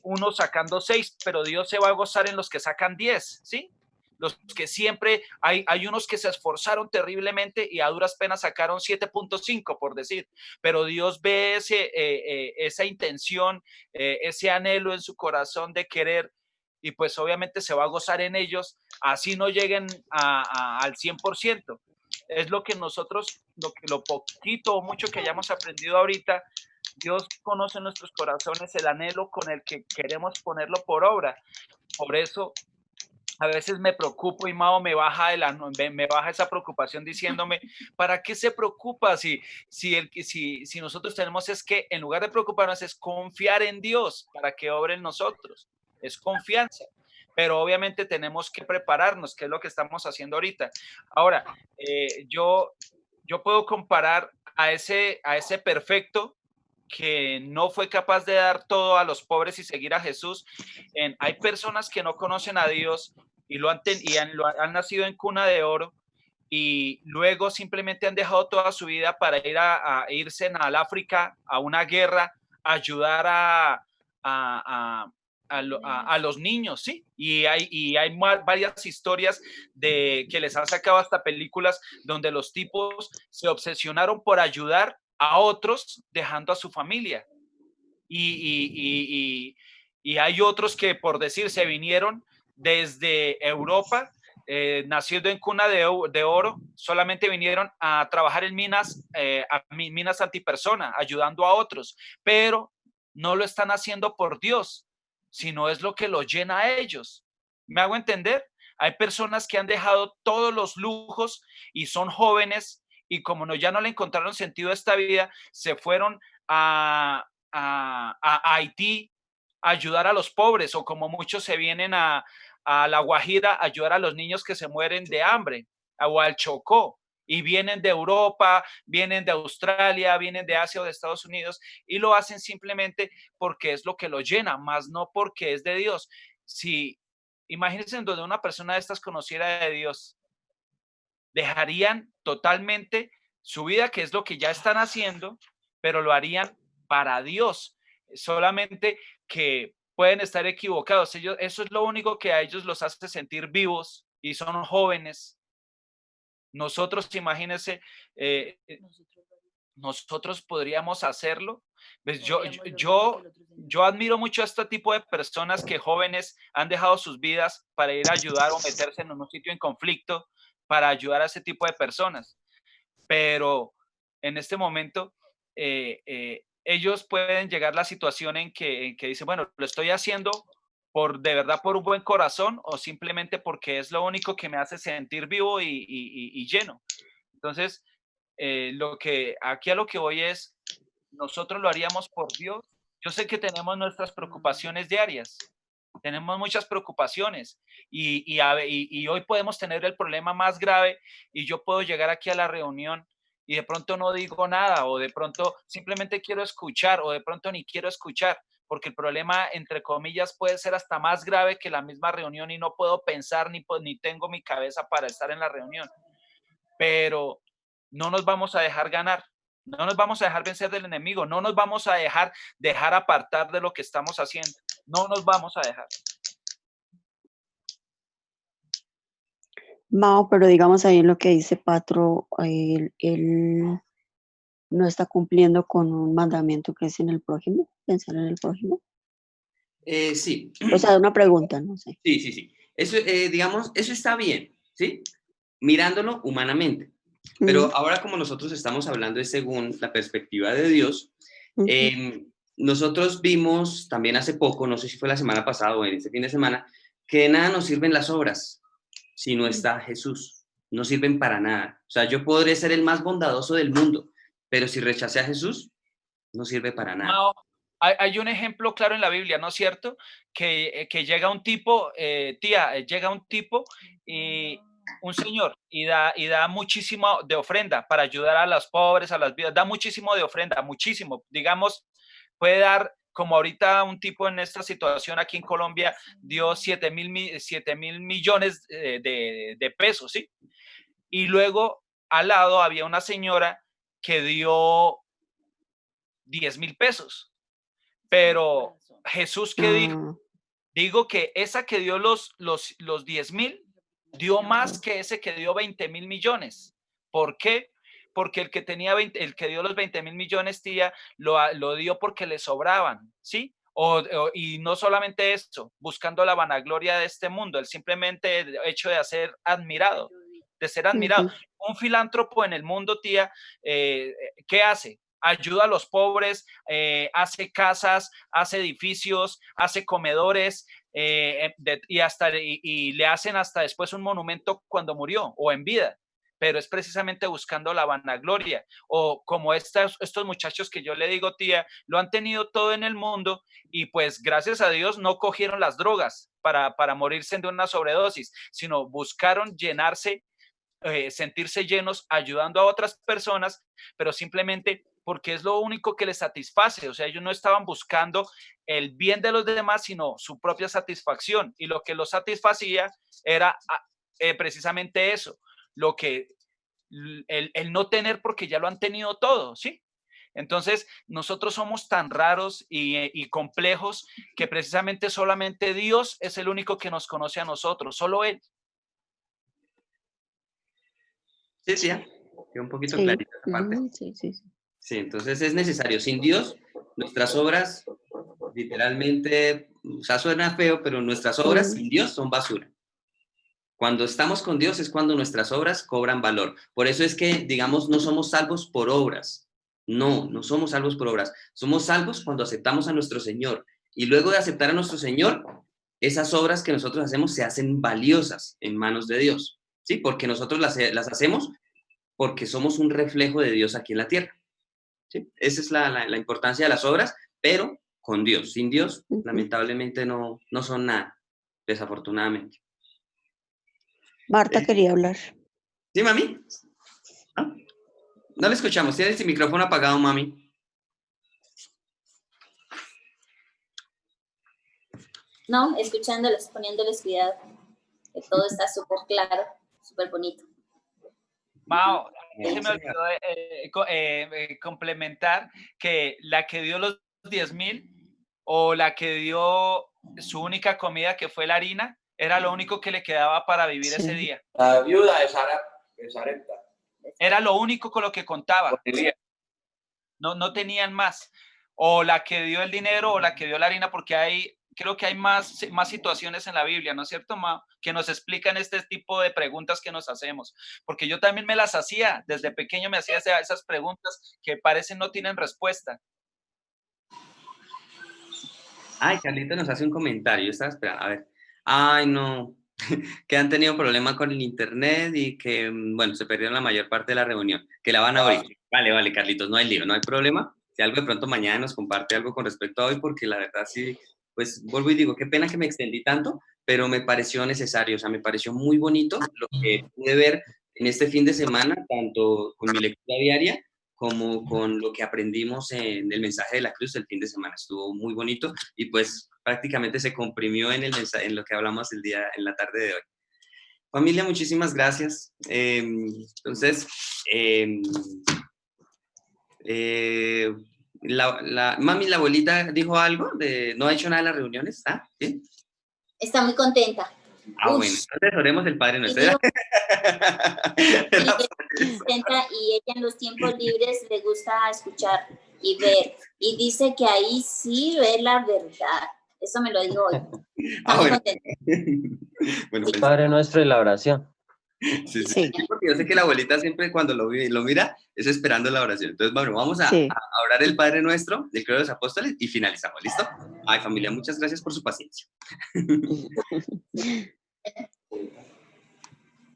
unos sacando 6, pero Dios se va a gozar en los que sacan 10, ¿sí? Los que siempre, hay unos que se esforzaron terriblemente y a duras penas sacaron 7.5, por decir, pero Dios ve esa intención, ese anhelo en su corazón de querer, y pues obviamente se va a gozar en ellos, así no lleguen al 100%. Es lo que nosotros, lo poquito o mucho que hayamos aprendido ahorita, Dios conoce nuestros corazones, el anhelo con el que queremos ponerlo por obra. Por eso a veces me preocupo y Mao me baja esa preocupación diciéndome, ¿para qué se preocupa? Si nosotros tenemos es que, en lugar de preocuparnos, es confiar en Dios para que obre en nosotros. Es confianza. Pero obviamente tenemos que prepararnos, que es lo que estamos haciendo ahorita. Ahora, yo puedo comparar a ese perfecto que no fue capaz de dar todo a los pobres y seguir a Jesús. Hay personas que no conocen a Dios y han nacido en cuna de oro y luego simplemente han dejado toda su vida para irse al África, a una guerra, a ayudar a los niños, ¿sí? Y hay varias historias que les han sacado hasta películas donde los tipos se obsesionaron por ayudar a otros dejando a su familia. y hay otros que, por decir, se vinieron desde Europa, naciendo en cuna de oro, solamente vinieron a trabajar en minas, minas antipersona, ayudando a otros, pero no lo están haciendo por Dios, sino es lo que los llena a ellos. ¿Me hago entender? Hay personas que han dejado todos los lujos y son jóvenes y como ya no le encontraron sentido a esta vida, se fueron a Haití a ayudar a los pobres, o como muchos se vienen a La Guajira a ayudar a los niños que se mueren de hambre, o al Chocó, y vienen de Europa, vienen de Australia, vienen de Asia o de Estados Unidos, y lo hacen simplemente porque es lo que lo llena, más no porque es de Dios. Si imagínense en donde una persona de estas conociera de Dios, dejarían totalmente su vida, que es lo que ya están haciendo, pero lo harían para Dios. Solamente que pueden estar equivocados. Eso es lo único que a ellos los hace sentir vivos y son jóvenes. Nosotros, imagínense, nosotros podríamos hacerlo. Pues yo admiro mucho a este tipo de personas que jóvenes han dejado sus vidas para ir a ayudar o meterse en un sitio en conflicto para ayudar a ese tipo de personas. Pero en este momento ellos pueden llegar a la situación en que dicen, bueno, lo estoy haciendo de verdad por un buen corazón o simplemente porque es lo único que me hace sentir vivo y lleno. Entonces, a lo que voy es, nosotros lo haríamos por Dios. Yo sé que tenemos nuestras preocupaciones diarias, tenemos muchas preocupaciones y hoy podemos tener el problema más grave y yo puedo llegar aquí a la reunión y de pronto no digo nada o de pronto simplemente quiero escuchar o de pronto ni quiero escuchar porque el problema, entre comillas, puede ser hasta más grave que la misma reunión y no puedo pensar ni tengo mi cabeza para estar en la reunión. Pero no nos vamos a dejar ganar, no nos vamos a dejar vencer del enemigo, no nos vamos a dejar apartar de lo que estamos haciendo, no nos vamos a dejar. Mao, pero digamos ahí en lo que dice Patro, él no está cumpliendo con un mandamiento que es en el prójimo, pensar en el prójimo. Sí. O sea, una pregunta, no sé. Sí. Eso, digamos, eso está bien, ¿sí? Mirándolo humanamente. Pero ahora como nosotros estamos hablando es según la perspectiva de Dios, nosotros vimos también hace poco, no sé si fue la semana pasada o en este fin de semana, que de nada nos sirven las obras si no está Jesús. No sirven para nada. O sea, yo podré ser el más bondadoso del mundo, pero si rechacé a Jesús, no sirve para nada. No, hay un ejemplo claro en la Biblia, ¿no es cierto? Que llega un tipo, llega un tipo y un señor y da muchísimo de ofrenda para ayudar a los pobres, a las vidas, da muchísimo de ofrenda, muchísimo, digamos, puede dar, como ahorita un tipo en esta situación aquí en Colombia dio 7,000 millones de pesos, ¿sí? Y luego al lado había una señora que dio 10,000 pesos, pero Jesús, ¿qué dijo? Digo que esa que dio los 10,000 dio más que ese que dio 20,000 millones. ¿Por qué? Porque el que dio los 20,000 millones, tía, lo dio porque le sobraban, ¿sí? Y no solamente eso, buscando la vanagloria de este mundo, el simplemente hecho de ser admirado. Un filántropo en el mundo, tía, ¿qué hace? Ayuda a los pobres, hace casas, hace edificios, hace comedores y le hacen hasta después un monumento cuando murió o en vida, pero es precisamente buscando la vanagloria. O como estos muchachos que yo le digo, tía, lo han tenido todo en el mundo y pues gracias a Dios no cogieron las drogas para morirse de una sobredosis, sino buscaron llenarse, sentirse llenos ayudando a otras personas, pero simplemente porque es lo único que les satisface. O sea, ellos no estaban buscando el bien de los demás, sino su propia satisfacción. Y lo que los satisfacía era precisamente eso, el no tener porque ya lo han tenido todo, ¿sí? Entonces, nosotros somos tan raros y complejos que precisamente solamente Dios es el único que nos conoce a nosotros, solo Él. Sí, un poquito clarita esa parte. Sí, entonces es necesario. Sin Dios nuestras obras, literalmente, o sea, suena feo, pero nuestras obras sin Dios son basura. Cuando estamos con Dios es cuando nuestras obras cobran valor. Por eso es que, digamos, no somos salvos por obras. No somos salvos por obras. Somos salvos cuando aceptamos a nuestro Señor. Y luego de aceptar a nuestro Señor, esas obras que nosotros hacemos se hacen valiosas en manos de Dios. ¿Sí? Porque nosotros las hacemos porque somos un reflejo de Dios aquí en la tierra. ¿Sí? Esa es la importancia de las obras, pero con Dios. Sin Dios, lamentablemente, no son nada, desafortunadamente. Marta quería hablar. ¿Sí, mami? No le escuchamos. ¿Tienes el micrófono apagado, mami? No, escuchándoles, poniéndoles cuidado. Que todo está súper claro, súper bonito. Mao, se me olvidó complementar que la que dio los 10,000 o la que dio su única comida, que fue la harina, era lo único que le quedaba para vivir ese día. La viuda de Sarepta. Era lo único con lo que contaba. No tenían más. O la que dio el dinero o la que dio la harina, porque creo que hay más situaciones en la Biblia, ¿no es cierto, Mao? Que nos explican este tipo de preguntas que nos hacemos. Porque yo también me las hacía, desde pequeño me hacía esas preguntas que parecen no tienen respuesta. Ay, Carlito nos hace un comentario. Yo estaba esperando. A ver. Ay, no. Que han tenido problema con el internet y que, bueno, se perdieron la mayor parte de la reunión. Que la van a abrir. Vale, Carlitos, no hay lío, no hay problema. Si algo de pronto mañana nos comparte algo con respecto a hoy, porque la verdad sí, pues vuelvo y digo, qué pena que me extendí tanto, pero me pareció necesario, o sea, me pareció muy bonito lo que pude ver en este fin de semana, tanto con mi lectura diaria como con lo que aprendimos en el mensaje de la cruz el fin de semana. Estuvo muy bonito y pues prácticamente se comprimió en el mensaje, en lo que hablamos en la tarde de hoy. Familia, muchísimas gracias. Entonces, mami, la abuelita dijo algo, no ha hecho nada en las reuniones, ¿está bien? Está muy contenta. Bueno, entonces oremos el Padre Nuestro. Y ella en los tiempos libres le gusta escuchar y ver. Y dice que ahí sí ve la verdad. Eso me lo dijo hoy. Bueno. Bueno, pues, Padre Nuestro y la oración. Sí. Porque yo sé que la abuelita siempre cuando lo mira es esperando la oración. Entonces, bueno, vamos a orar el Padre Nuestro del Credo de los Apóstoles y finalizamos, ¿listo? Ay, familia, muchas gracias por su paciencia.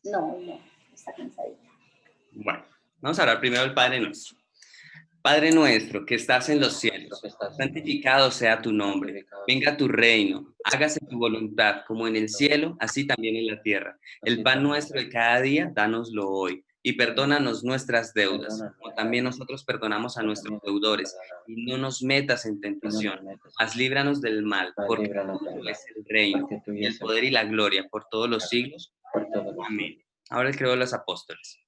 No, está cansadita. Bueno, vamos a orar primero el Padre Nuestro. Padre nuestro que estás en los cielos, santificado sea tu nombre, venga tu reino, hágase tu voluntad como en el cielo, así también en la tierra. El pan nuestro de cada día, dánoslo hoy, y perdónanos nuestras deudas, como también nosotros perdonamos a nuestros deudores, y no nos metas en tentación, mas líbranos del mal, porque tuyo es el reino, y el poder y la gloria por todos los siglos. Amén. Ahora el credo de los apóstoles.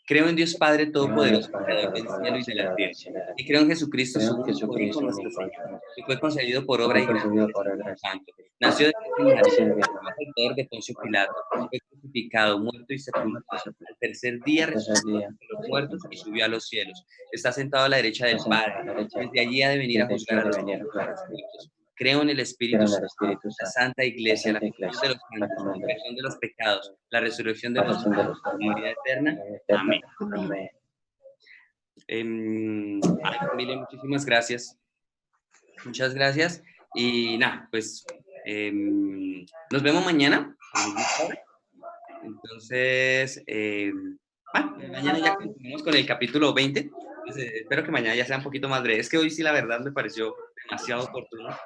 Creo en Dios Padre Todopoderoso, Creador del cielo y de la tierra, y creo en Jesucristo, su único Hijo, nuestro Señor, que fue concebido por obra y gracia del Espíritu Santo. Nació de María, bajo el poder de Poncio Pilato, fue crucificado, muerto y sepultado. Al tercer día resucitó de los muertos y subió a los cielos. Está sentado a la derecha del Padre. Desde allí ha de venir a juzgar a los muertos. Creo en el Espíritu Santo, la Santa Iglesia, la comunión de los santos, la perdón de los pecados, la resurrección de los muertos, la vida eterna. Amén. Familia, muchísimas gracias. Muchas gracias. Y nada, pues nos vemos mañana. Entonces, mañana ya continuamos con el capítulo 20. Entonces, espero que mañana ya sea un poquito más breve. Es que hoy sí, la verdad, me pareció demasiado oportuno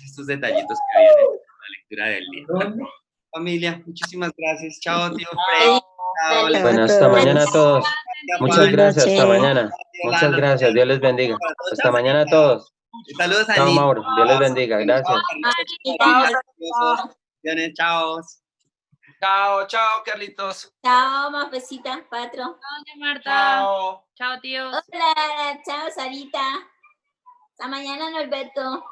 estos detallitos que había en la lectura del día. Bueno, familia, muchísimas gracias. Chao, tío Fred. Chao. Bueno, hasta mañana a todos. Muchas gracias, hasta mañana. Muchas gracias, Dios les bendiga. Hasta mañana a todos. Saludos a Chao, Mauro, Dios les bendiga, gracias. Chao. Chao, Carlitos. Chao, Mafecita, Patro. Chao, Marta. Chao. Chao, tíos. Hola, chao, Sarita. Hasta mañana, Norberto.